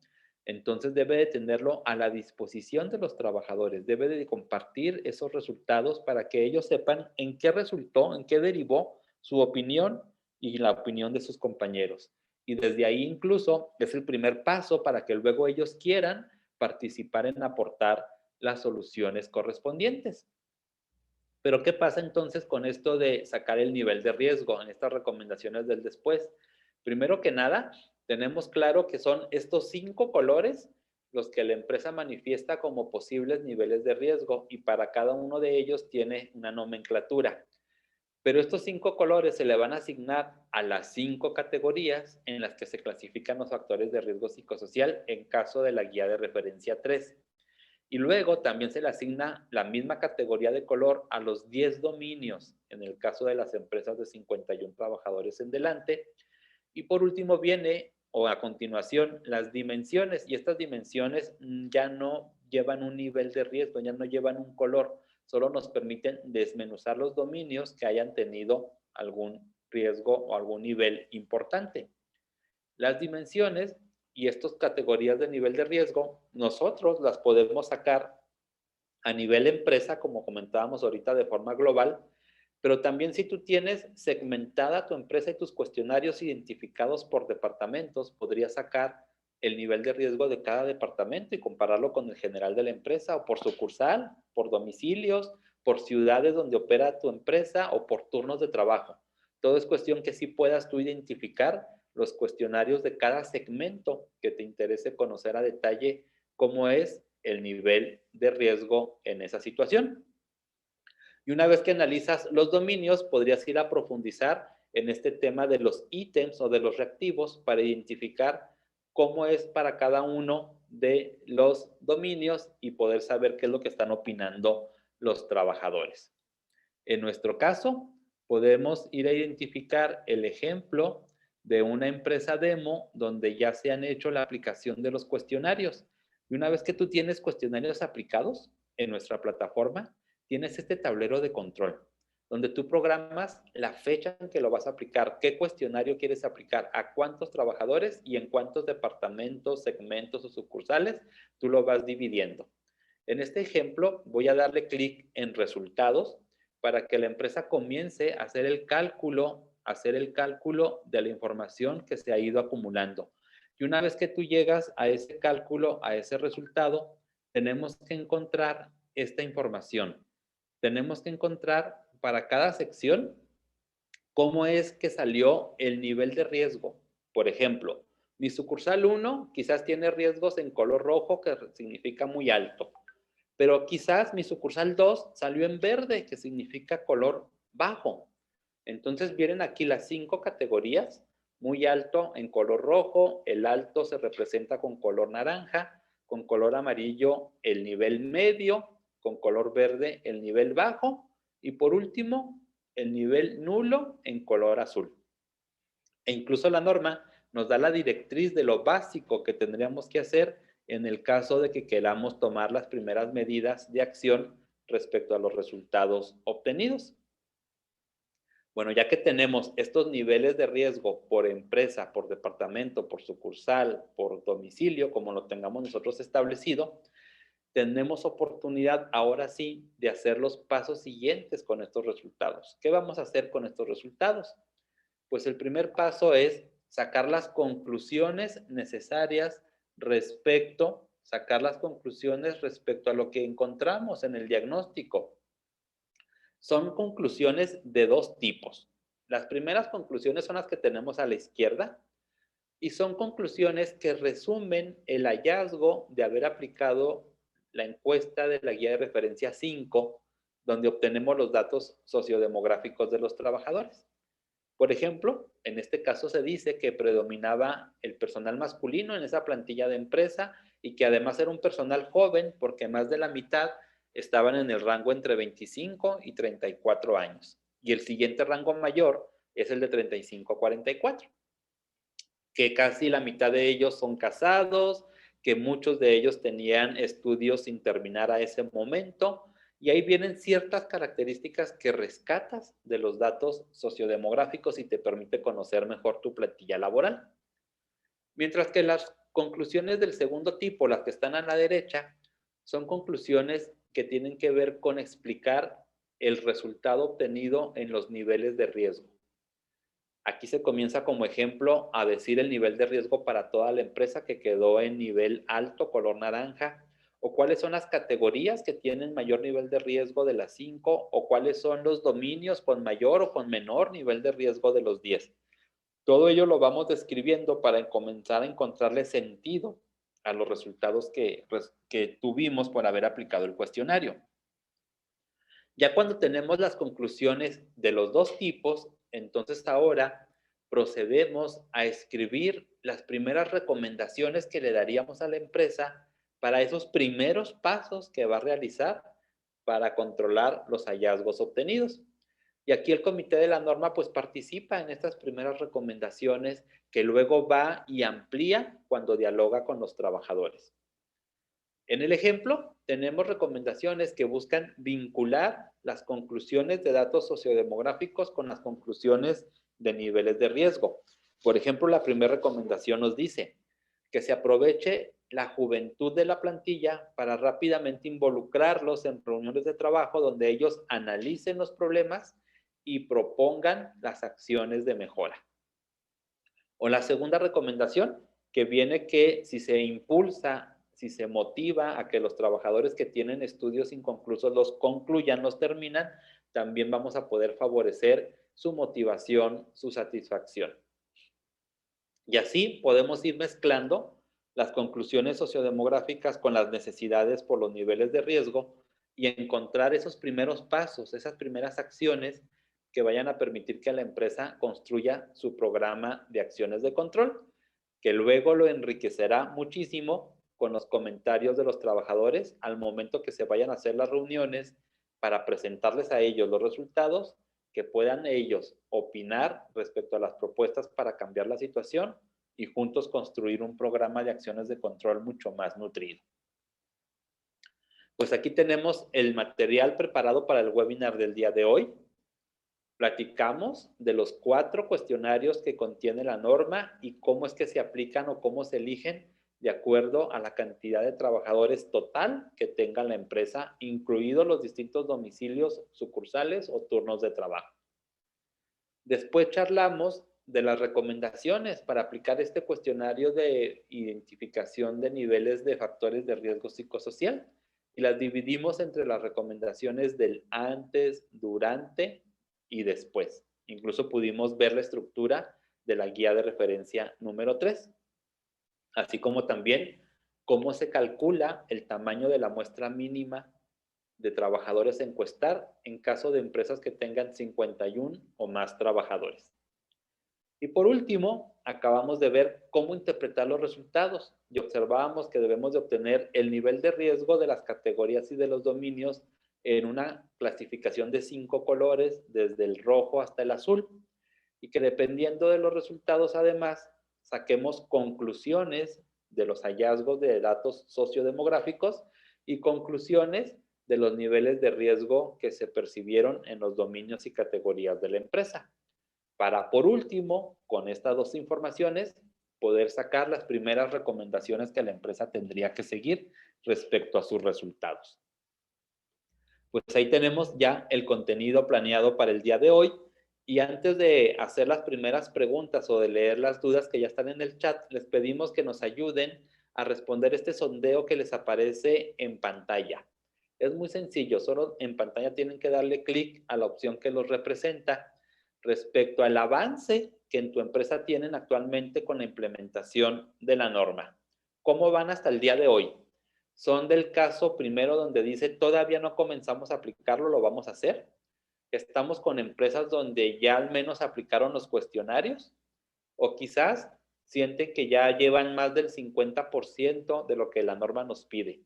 entonces debe de tenerlo a la disposición de los trabajadores, debe de compartir esos resultados para que ellos sepan en qué resultó, en qué derivó su opinión y la opinión de sus compañeros. Y desde ahí incluso es el primer paso para que luego ellos quieran participar en aportar las soluciones correspondientes. Pero ¿qué pasa entonces con esto de sacar el nivel de riesgo en estas recomendaciones del después? Primero que nada, tenemos claro que son estos 5 colores los que la empresa manifiesta como posibles niveles de riesgo y para cada uno de ellos tiene una nomenclatura. Pero estos 5 colores se le van a asignar a las 5 categorías en las que se clasifican los factores de riesgo psicosocial en caso de la guía de referencia 3. Y luego también se le asigna la misma categoría de color a los 10 dominios en el caso de las empresas de 51 trabajadores en delante. Y por último viene, o a continuación, las dimensiones. Y estas dimensiones ya no llevan un nivel de riesgo, ya no llevan un color, solo nos permiten desmenuzar los dominios que hayan tenido algún riesgo o algún nivel importante. Las dimensiones y estas categorías de nivel de riesgo, nosotros las podemos sacar a nivel empresa, como comentábamos ahorita, de forma global, pero también si tú tienes segmentada tu empresa y tus cuestionarios identificados por departamentos, podrías sacar el nivel de riesgo de cada departamento y compararlo con el general de la empresa o por sucursal, por domicilios, por ciudades donde opera tu empresa o por turnos de trabajo. Todo es cuestión que sí puedas tú identificar los cuestionarios de cada segmento que te interese conocer a detalle cómo es el nivel de riesgo en esa situación. Y una vez que analizas los dominios, podrías ir a profundizar en este tema de los ítems o de los reactivos para identificar cómo es para cada uno de los dominios y poder saber qué es lo que están opinando los trabajadores. En nuestro caso, podemos ir a identificar el ejemplo de una empresa demo donde ya se han hecho la aplicación de los cuestionarios. Y una vez que tú tienes cuestionarios aplicados en nuestra plataforma, tienes este tablero de control, donde tú programas la fecha en que lo vas a aplicar, qué cuestionario quieres aplicar, a cuántos trabajadores y en cuántos departamentos, segmentos o sucursales, tú lo vas dividiendo. En este ejemplo, voy a darle clic en resultados para que la empresa comience a hacer el cálculo de la información que se ha ido acumulando. Y una vez que tú llegas a ese cálculo, a ese resultado, tenemos que encontrar esta información. Tenemos que encontrar para cada sección cómo es que salió el nivel de riesgo. Por ejemplo, mi sucursal 1 quizás tiene riesgos en color rojo, que significa muy alto. Pero quizás mi sucursal 2 salió en verde, que significa color bajo. Entonces vienen aquí las 5 categorías. Muy alto en color rojo, el alto se representa con color naranja, con color amarillo el nivel medio, con color verde el nivel bajo y por último el nivel nulo en color azul. E incluso la norma nos da la directriz de lo básico que tendríamos que hacer en el caso de que queramos tomar las primeras medidas de acción respecto a los resultados obtenidos. Bueno, ya que tenemos estos niveles de riesgo por empresa, por departamento, por sucursal, por domicilio, como lo tengamos nosotros establecido, tenemos oportunidad ahora sí de hacer los pasos siguientes con estos resultados. ¿Qué vamos a hacer con estos resultados? Pues el primer paso es sacar las conclusiones necesarias respecto a lo que encontramos en el diagnóstico. Son conclusiones de dos tipos. Las primeras conclusiones son las que tenemos a la izquierda y son conclusiones que resumen el hallazgo de haber aplicado la encuesta de la guía de referencia 5, donde obtenemos los datos sociodemográficos de los trabajadores. Por ejemplo, en este caso se dice que predominaba el personal masculino en esa plantilla de empresa y que además era un personal joven porque más de la mitad estaban en el rango entre 25 y 34 años. Y el siguiente rango mayor es el de 35 a 44, que casi la mitad de ellos son casados, que muchos de ellos tenían estudios sin terminar a ese momento, y ahí vienen ciertas características que rescatas de los datos sociodemográficos y te permite conocer mejor tu plantilla laboral. Mientras que las conclusiones del segundo tipo, las que están a la derecha, son conclusiones que tienen que ver con explicar el resultado obtenido en los niveles de riesgo. Aquí se comienza como ejemplo a decir el nivel de riesgo para toda la empresa que quedó en nivel alto, color naranja, o cuáles son las categorías que tienen mayor nivel de riesgo de las 5, o cuáles son los dominios con mayor o con menor nivel de riesgo de los 10. Todo ello lo vamos describiendo para comenzar a encontrarle sentido a los resultados que tuvimos por haber aplicado el cuestionario. Ya cuando tenemos las conclusiones de los dos tipos, entonces ahora procedemos a escribir las primeras recomendaciones que le daríamos a la empresa para esos primeros pasos que va a realizar para controlar los hallazgos obtenidos. Y aquí el comité de la norma pues participa en estas primeras recomendaciones que luego va y amplía cuando dialoga con los trabajadores. En el ejemplo, tenemos recomendaciones que buscan vincular las conclusiones de datos sociodemográficos con las conclusiones de niveles de riesgo. Por ejemplo, la primera recomendación nos dice que se aproveche la juventud de la plantilla para rápidamente involucrarlos en reuniones de trabajo donde ellos analicen los problemas y propongan las acciones de mejora. O la segunda recomendación, que viene que si se impulsa, si se motiva a que los trabajadores que tienen estudios inconclusos los concluyan, los terminan, también vamos a poder favorecer su motivación, su satisfacción. Y así podemos ir mezclando las conclusiones sociodemográficas con las necesidades por los niveles de riesgo y encontrar esos primeros pasos, esas primeras acciones que vayan a permitir que la empresa construya su programa de acciones de control, que luego lo enriquecerá muchísimo con los comentarios de los trabajadores al momento que se vayan a hacer las reuniones para presentarles a ellos los resultados, que puedan ellos opinar respecto a las propuestas para cambiar la situación y juntos construir un programa de acciones de control mucho más nutrido. Pues aquí tenemos el material preparado para el webinar del día de hoy. Platicamos de los 4 cuestionarios que contiene la norma y cómo es que se aplican o cómo se eligen de acuerdo a la cantidad de trabajadores total que tenga la empresa, incluidos los distintos domicilios, sucursales o turnos de trabajo. Después charlamos de las recomendaciones para aplicar este cuestionario de identificación de niveles de factores de riesgo psicosocial y las dividimos entre las recomendaciones del antes, durante y después. Incluso pudimos ver la estructura de la guía de referencia número 3, así como también cómo se calcula el tamaño de la muestra mínima de trabajadores a encuestar en caso de empresas que tengan 51 o más trabajadores. Y por último, acabamos de ver cómo interpretar los resultados y observábamos que debemos de obtener el nivel de riesgo de las categorías y de los dominios en una clasificación de 5 colores, desde el rojo hasta el azul, y que dependiendo de los resultados, además, saquemos conclusiones de los hallazgos de datos sociodemográficos y conclusiones de los niveles de riesgo que se percibieron en los dominios y categorías de la empresa. Para, por último, con estas 2 informaciones, poder sacar las primeras recomendaciones que la empresa tendría que seguir respecto a sus resultados. Pues ahí tenemos ya el contenido planeado para el día de hoy. Y antes de hacer las primeras preguntas o de leer las dudas que ya están en el chat, les pedimos que nos ayuden a responder este sondeo que les aparece en pantalla. Es muy sencillo, solo en pantalla tienen que darle clic a la opción que los representa respecto al avance que en tu empresa tienen actualmente con la implementación de la norma. ¿Cómo van hasta el día de hoy? Son del caso primero donde dice todavía no comenzamos a aplicarlo, lo vamos a hacer. Estamos con empresas donde ya al menos aplicaron los cuestionarios o quizás sienten que ya llevan más del 50% de lo que la norma nos pide.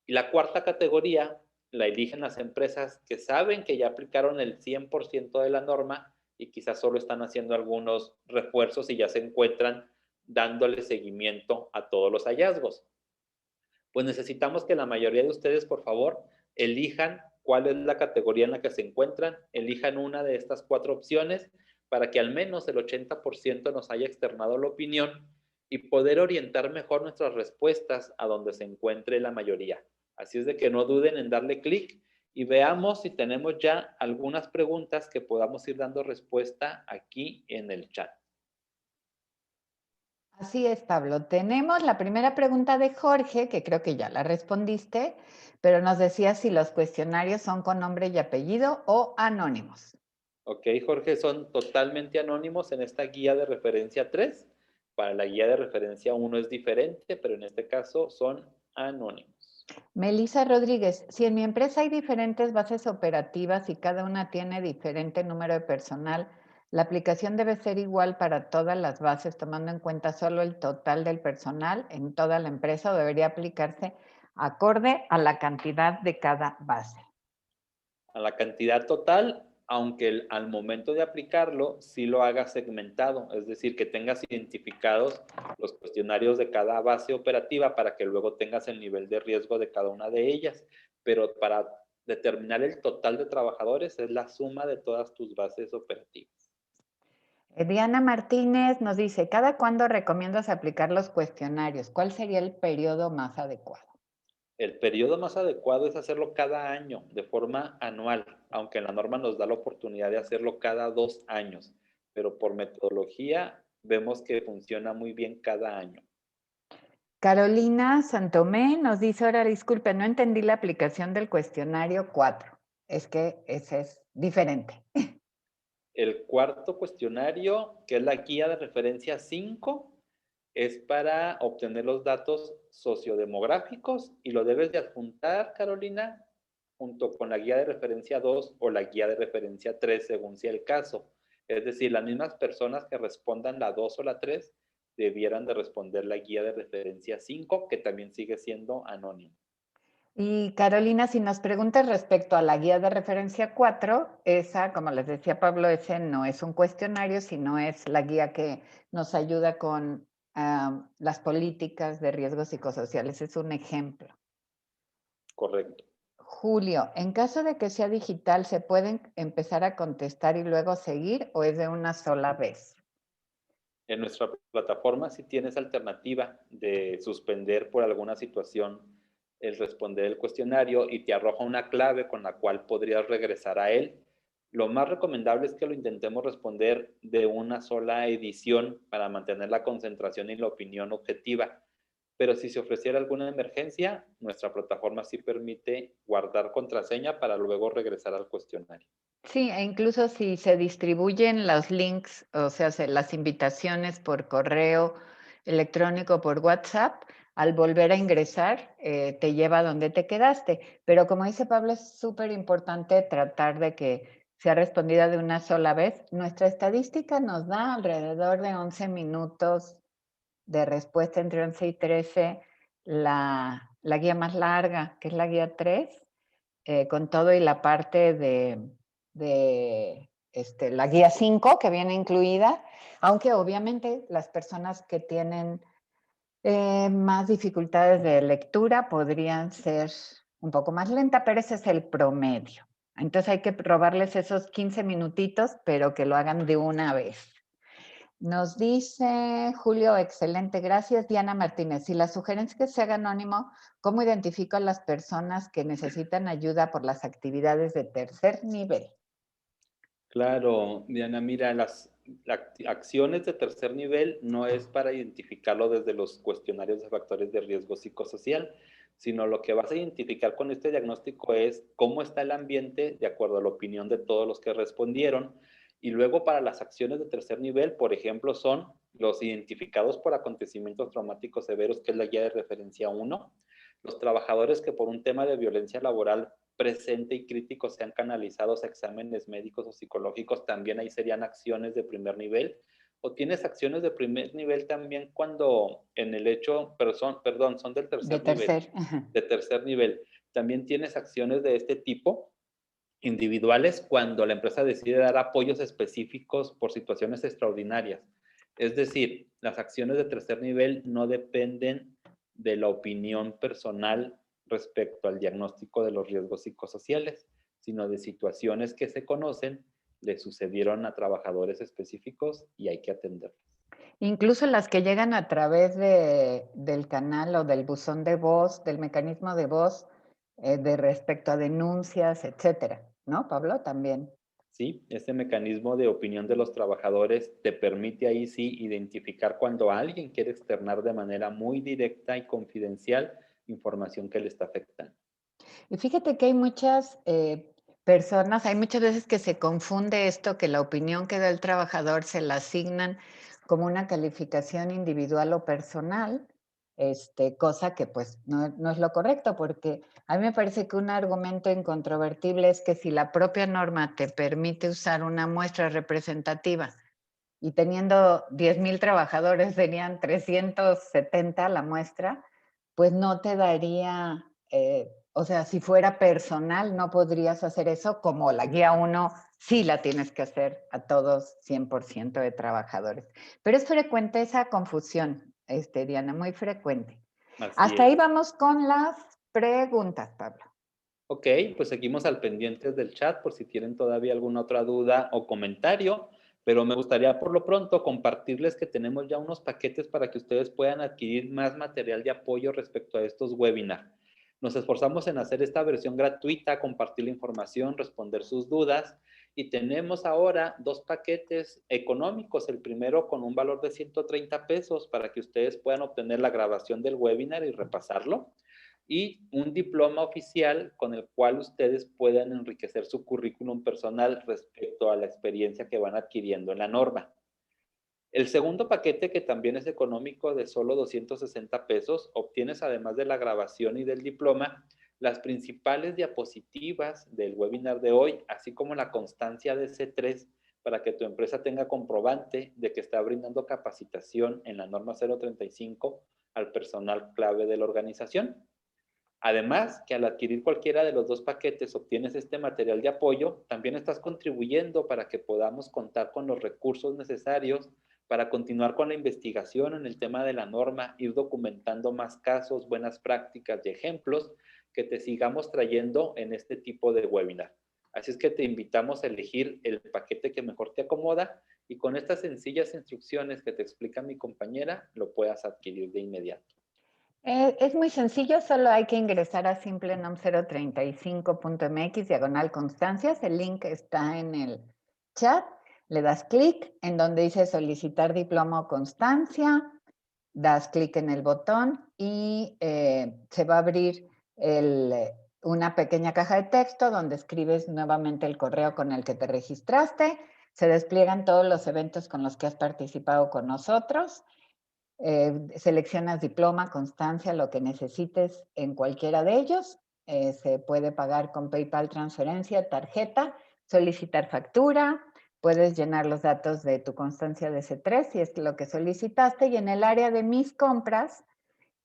Y la cuarta categoría la eligen las empresas que saben que ya aplicaron el 100% de la norma y quizás solo están haciendo algunos refuerzos y ya se encuentran dándole seguimiento a todos los hallazgos. Pues necesitamos que la mayoría de ustedes, por favor, elijan cuál es la categoría en la que se encuentran, elijan una de estas 4 opciones para que al menos el 80% nos haya externado la opinión y poder orientar mejor nuestras respuestas a donde se encuentre la mayoría. Así es de que no duden en darle clic y veamos si tenemos ya algunas preguntas que podamos ir dando respuesta aquí en el chat. Así es, Pablo. Tenemos la primera pregunta de Jorge, que creo que ya la respondiste, pero nos decía si los cuestionarios son con nombre y apellido o anónimos. Ok, Jorge, son totalmente anónimos en esta guía de referencia 3. Para la guía de referencia 1 es diferente, pero en este caso son anónimos. Melissa Rodríguez, si en mi empresa hay diferentes bases operativas y cada una tiene diferente número de personal, ¿la aplicación debe ser igual para todas las bases, tomando en cuenta solo el total del personal en toda la empresa, o debería aplicarse acorde a la cantidad de cada base? A la cantidad total, aunque al momento de aplicarlo, sí lo hagas segmentado, es decir, que tengas identificados los cuestionarios de cada base operativa para que luego tengas el nivel de riesgo de cada una de ellas. Pero para determinar el total de trabajadores es la suma de todas tus bases operativas. Diana Martínez nos dice, ¿cada cuándo recomiendas aplicar los cuestionarios? ¿Cuál sería el periodo más adecuado? El periodo más adecuado es hacerlo cada año, de forma anual, aunque la norma nos da la oportunidad de hacerlo cada 2 años, pero por metodología vemos que funciona muy bien cada año. Carolina Santomé nos dice, ahora disculpe, no entendí la aplicación del cuestionario 4. Es que ese es diferente. El cuarto cuestionario, que es la guía de referencia 5, es para obtener los datos sociodemográficos y lo debes de adjuntar, Carolina, junto con la guía de referencia 2 o la guía de referencia 3, según sea el caso. Es decir, las mismas personas que respondan la 2 o la 3 debieran de responder la guía de referencia 5, que también sigue siendo anónima. Y Carolina, si nos preguntas respecto a la guía de referencia 4, esa, como les decía Pablo, ese no es un cuestionario, sino es la guía que nos ayuda con las políticas de riesgos psicosociales. Es un ejemplo. Correcto. Julio, en caso de que sea digital, ¿se pueden empezar a contestar y luego seguir o es de una sola vez? En nuestra plataforma si tienes alternativa de suspender por alguna situación el responder el cuestionario y te arroja una clave con la cual podrías regresar a él. Lo más recomendable es que lo intentemos responder de una sola edición para mantener la concentración y la opinión objetiva. Pero si se ofreciera alguna emergencia, nuestra plataforma sí permite guardar contraseña para luego regresar al cuestionario. Sí, e incluso si se distribuyen los links, o sea, las invitaciones por correo electrónico, por WhatsApp, al volver a ingresar, te lleva a donde te quedaste. Pero como dice Pablo, es súper importante tratar de que sea respondida de una sola vez. Nuestra estadística nos da alrededor de 11 minutos de respuesta entre 11 y 13, la guía más larga, que es la guía 3, con todo y la parte de la guía 5 que viene incluida, aunque obviamente las personas que tienen más dificultades de lectura podrían ser un poco más lenta, pero ese es el promedio. Entonces hay que robarles esos 15 minutitos, pero que lo hagan de una vez. Nos dice Julio, excelente, gracias. Diana Martínez, si la sugerencia es que se haga anónimo, ¿cómo identifico a las personas que necesitan ayuda por las actividades de tercer nivel? Claro, Diana, mira, las acciones de tercer nivel no es para identificarlo desde los cuestionarios de factores de riesgo psicosocial, sino lo que vas a identificar con este diagnóstico es cómo está el ambiente de acuerdo a la opinión de todos los que respondieron. Y luego para las acciones de tercer nivel, por ejemplo, son los identificados por acontecimientos traumáticos severos, que es la guía de referencia 1, los trabajadores que por un tema de violencia laboral presente y crítico sean canalizados a exámenes médicos o psicológicos, también ahí serían acciones de primer nivel. O tienes acciones de primer nivel también cuando en el hecho, perdón, son del De tercer nivel, tercer, ajá. de tercer nivel. También tienes acciones de este tipo individuales cuando la empresa decide dar apoyos específicos por situaciones extraordinarias. Es decir, las acciones de tercer nivel no dependen de la opinión personal respecto al diagnóstico de los riesgos psicosociales, sino de situaciones que se conocen, le sucedieron a trabajadores específicos y hay que atenderlos. Incluso las que llegan a través del canal o del buzón de voz, del mecanismo de voz, de respecto a denuncias, etcétera, ¿no, Pablo? También. ¿Sí? Ese mecanismo de opinión de los trabajadores te permite ahí sí identificar cuando alguien quiere externar de manera muy directa y confidencial información que le está afectando. Y fíjate que hay muchas personas, hay muchas veces que se confunde esto, que la opinión que da el trabajador se la asignan como una calificación individual o personal, cosa que pues no es lo correcto, porque a mí me parece que un argumento incontrovertible es que si la propia norma te permite usar una muestra representativa y teniendo 10,000 trabajadores serían 370 la muestra, pues no te daría, o sea, si fuera personal no podrías hacer eso, como la guía 1 sí la tienes que hacer a todos 100% de trabajadores. Pero es frecuente esa confusión, Diana, muy frecuente. Así Hasta ahí es. vamos con las preguntas, Pablo. Ok, pues seguimos al pendiente del chat por si tienen todavía alguna otra duda o comentario. Pero me gustaría por lo pronto compartirles que tenemos ya unos paquetes para que ustedes puedan adquirir más material de apoyo respecto a estos webinars. Nos esforzamos en hacer esta versión gratuita, compartir la información, responder sus dudas y tenemos ahora 2 paquetes económicos. El primero con un valor de 130 pesos para que ustedes puedan obtener la grabación del webinar y repasarlo, y un diploma oficial con el cual ustedes puedan enriquecer su currículum personal respecto a la experiencia que van adquiriendo en la norma. El segundo paquete, que también es económico, de solo 260 pesos, obtienes además de la grabación y del diploma, las principales diapositivas del webinar de hoy, así como la constancia de C3 para que tu empresa tenga comprobante de que está brindando capacitación en la norma 035 al personal clave de la organización. Además, que al adquirir cualquiera de los 2 paquetes obtienes este material de apoyo, también estás contribuyendo para que podamos contar con los recursos necesarios para continuar con la investigación en el tema de la norma, ir documentando más casos, buenas prácticas y ejemplos que te sigamos trayendo en este tipo de webinar. Así es que te invitamos a elegir el paquete que mejor te acomoda y con estas sencillas instrucciones que te explica mi compañera, lo puedas adquirir de inmediato. Es muy sencillo, solo hay que ingresar a simplenom035.mx/constancias. El link está en el chat. Le das clic en donde dice solicitar diploma o constancia, das clic en el botón y se va a abrir una pequeña caja de texto donde escribes nuevamente el correo con el que te registraste. Se despliegan todos los eventos con los que has participado con nosotros. Seleccionas diploma, constancia, lo que necesites en cualquiera de ellos. Se puede pagar con PayPal, transferencia, tarjeta, solicitar factura, puedes llenar los datos de tu constancia de C3 si es lo que solicitaste, y en el área de mis compras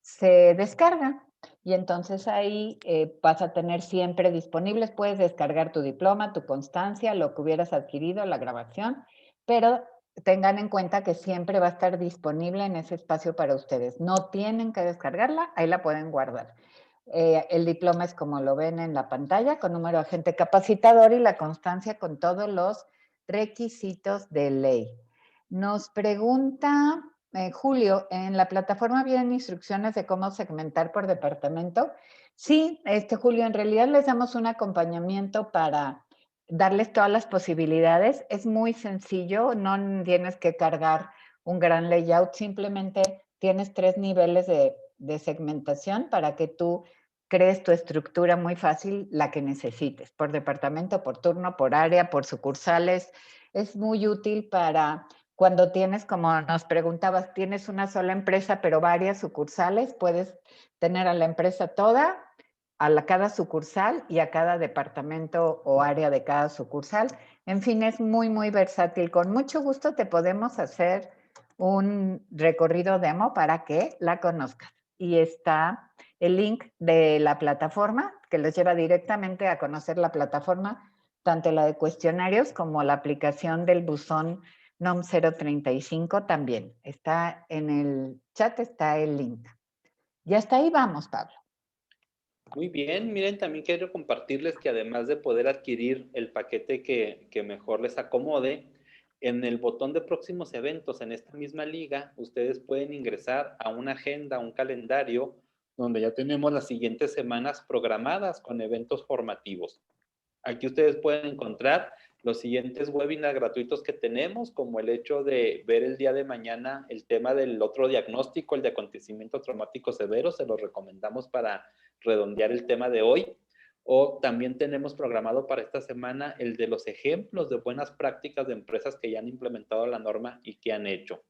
se descarga. Y entonces ahí vas a tener siempre disponibles, puedes descargar tu diploma, tu constancia, lo que hubieras adquirido, la grabación, pero tengan en cuenta que siempre va a estar disponible en ese espacio para ustedes. No tienen que descargarla, ahí la pueden guardar. El diploma es como lo ven en la pantalla, con número de agente capacitador, y la constancia con todos los requisitos de ley. Nos pregunta Julio, ¿en la plataforma vienen instrucciones de cómo segmentar por departamento? Sí, Julio, en realidad les damos un acompañamiento para darles todas las posibilidades. Es muy sencillo, no tienes que cargar un gran layout, simplemente tienes 3 niveles de segmentación para que tú crees tu estructura muy fácil, la que necesites, por departamento, por turno, por área, por sucursales. Es muy útil para cuando tienes, como nos preguntabas, tienes una sola empresa pero varias sucursales, puedes tener a la empresa toda, cada sucursal y a cada departamento o área de cada sucursal. En fin, es muy, muy versátil. Con mucho gusto te podemos hacer un recorrido demo para que la conozcas. Y está el link de la plataforma que los lleva directamente a conocer la plataforma, tanto la de cuestionarios como la aplicación del buzón NOM 035 también. Está en el chat, está el link. Y hasta ahí vamos, Pablo. Muy bien, miren, también quiero compartirles que además de poder adquirir el paquete que mejor les acomode, en el botón de próximos eventos en esta misma liga, ustedes pueden ingresar a una agenda, un calendario, donde ya tenemos las siguientes semanas programadas con eventos formativos. Aquí ustedes pueden encontrar los siguientes webinars gratuitos que tenemos, como el hecho de ver el día de mañana el tema del otro diagnóstico, el de acontecimientos traumáticos severos, se los recomendamos para redondear el tema de hoy. O también tenemos programado para esta semana el de los ejemplos de buenas prácticas de empresas que ya han implementado la norma y que han hecho.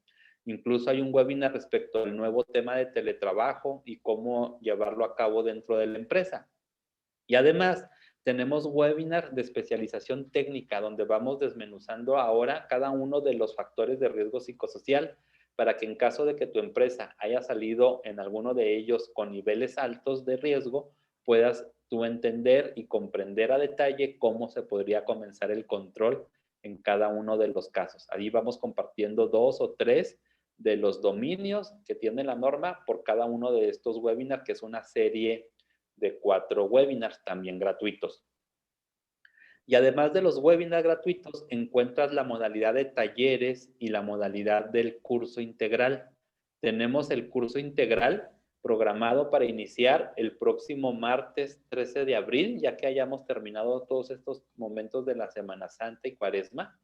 Incluso hay un webinar respecto al nuevo tema de teletrabajo y cómo llevarlo a cabo dentro de la empresa. Y además, tenemos webinar de especialización técnica donde vamos desmenuzando ahora cada uno de los factores de riesgo psicosocial para que en caso de que tu empresa haya salido en alguno de ellos con niveles altos de riesgo, puedas tú entender y comprender a detalle cómo se podría comenzar el control en cada uno de los casos. Ahí vamos compartiendo 2 o 3 de los dominios que tiene la norma por cada uno de estos webinars, que es una serie de 4 webinars también gratuitos. Y además de los webinars gratuitos, encuentras la modalidad de talleres y la modalidad del curso integral. Tenemos el curso integral programado para iniciar el próximo martes 13 de abril, ya que hayamos terminado todos estos momentos de la Semana Santa y Cuaresma.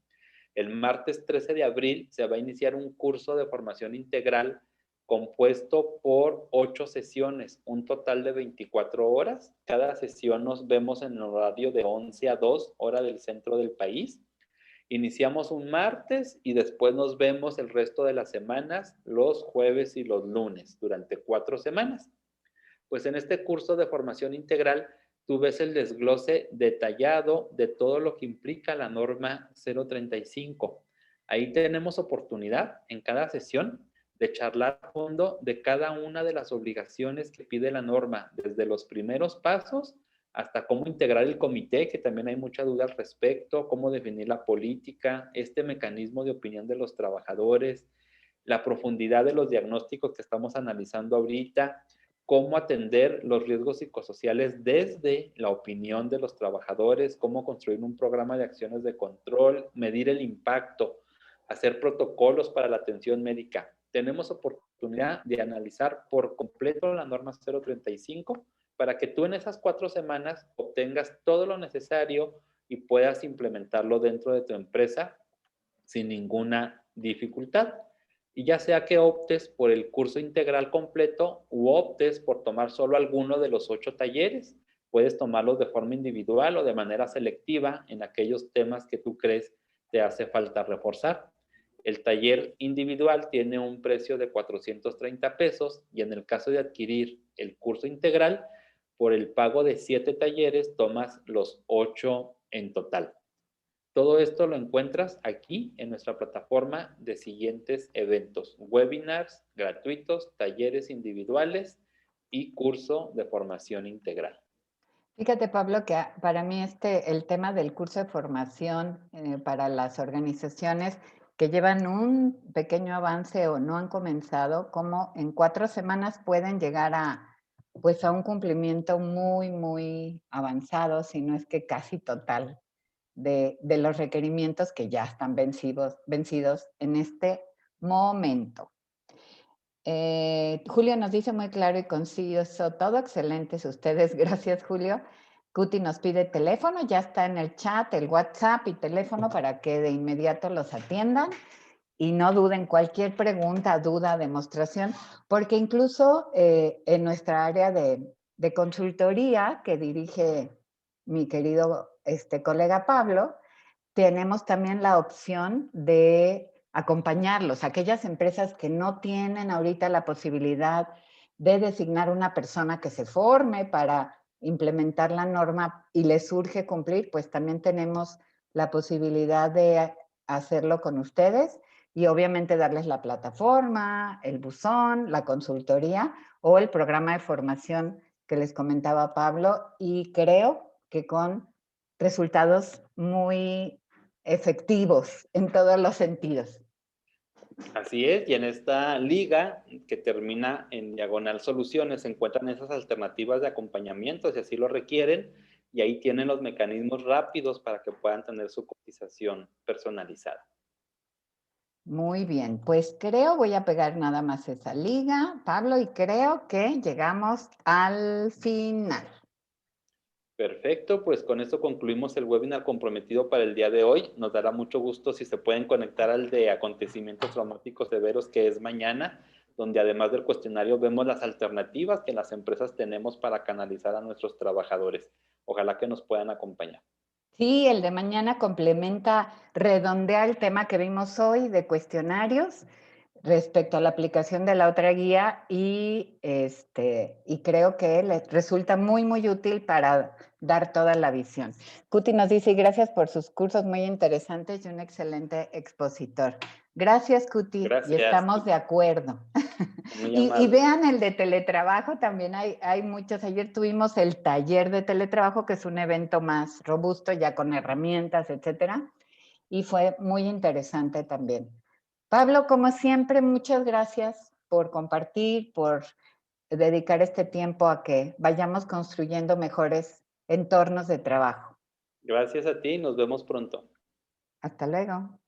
El martes 13 de abril se va a iniciar un curso de formación integral compuesto por 8 sesiones, un total de 24 horas. Cada sesión nos vemos en el horario de 11 a 2, hora del centro del país. Iniciamos un martes y después nos vemos el resto de las semanas, los jueves y los lunes, durante 4 semanas. Pues en este curso de formación integral, tú ves el desglose detallado de todo lo que implica la norma 035. Ahí tenemos oportunidad en cada sesión de charlar a fondo de cada una de las obligaciones que pide la norma, desde los primeros pasos hasta cómo integrar el comité, que también hay mucha duda al respecto, cómo definir la política, este mecanismo de opinión de los trabajadores, la profundidad de los diagnósticos que estamos analizando ahorita, cómo atender los riesgos psicosociales desde la opinión de los trabajadores, cómo construir un programa de acciones de control, medir el impacto, hacer protocolos para la atención médica. Tenemos oportunidad de analizar por completo la norma 035 para que tú en esas 4 semanas obtengas todo lo necesario y puedas implementarlo dentro de tu empresa sin ninguna dificultad. Y ya sea que optes por el curso integral completo u optes por tomar solo alguno de los 8 talleres, puedes tomarlos de forma individual o de manera selectiva en aquellos temas que tú crees te hace falta reforzar. El taller individual tiene un precio de 430 pesos y en el caso de adquirir el curso integral, por el pago de 7 talleres tomas los 8 en total. Todo esto lo encuentras aquí en nuestra plataforma de siguientes eventos: webinars gratuitos, talleres individuales y curso de formación integral. Fíjate, Pablo, que para mí el tema del curso de formación para las organizaciones que llevan un pequeño avance o no han comenzado, cómo en 4 semanas pueden llegar pues a un cumplimiento muy, muy avanzado, si no es que casi total, de los requerimientos que ya están vencidos en este momento. Julio nos dice muy claro y conciso, todo excelentes ustedes, gracias Julio. Cuti nos pide teléfono, ya está en el chat, el WhatsApp y teléfono para que de inmediato los atiendan y no duden cualquier pregunta, duda, demostración, porque incluso en nuestra área de consultoría que dirige mi querido colega Pablo, tenemos también la opción de acompañarlos, aquellas empresas que no tienen ahorita la posibilidad de designar una persona que se forme para implementar la norma y les surge cumplir, pues también tenemos la posibilidad de hacerlo con ustedes y obviamente darles la plataforma, el buzón, la consultoría o el programa de formación que les comentaba Pablo, y creo que con resultados muy efectivos en todos los sentidos. Así es, y en esta liga que termina en Diagonal Soluciones se encuentran esas alternativas de acompañamiento si así lo requieren, y ahí tienen los mecanismos rápidos para que puedan tener su cotización personalizada. Muy bien, pues voy a pegar nada más esa liga, Pablo, y creo que llegamos al final. Perfecto, pues con esto concluimos el webinar comprometido para el día de hoy. Nos dará mucho gusto si se pueden conectar al de acontecimientos traumáticos severos, que es mañana, donde además del cuestionario vemos las alternativas que las empresas tenemos para canalizar a nuestros trabajadores. Ojalá que nos puedan acompañar. Sí, el de mañana complementa, redondea el tema que vimos hoy de cuestionarios respecto a la aplicación de la otra guía y creo que les resulta muy, muy útil para dar toda la visión. Cuti nos dice, gracias por sus cursos muy interesantes y un excelente expositor. Gracias, Cuti, y Gracias. estamos de acuerdo. Muy Y amable. vean el de teletrabajo, también hay muchos. Ayer tuvimos el taller de teletrabajo, que es un evento más robusto, ya con herramientas, etcétera, y fue muy interesante también. Pablo, como siempre, muchas gracias por compartir, por dedicar este tiempo a que vayamos construyendo mejores entornos de trabajo. Gracias a ti, nos vemos pronto. Hasta luego.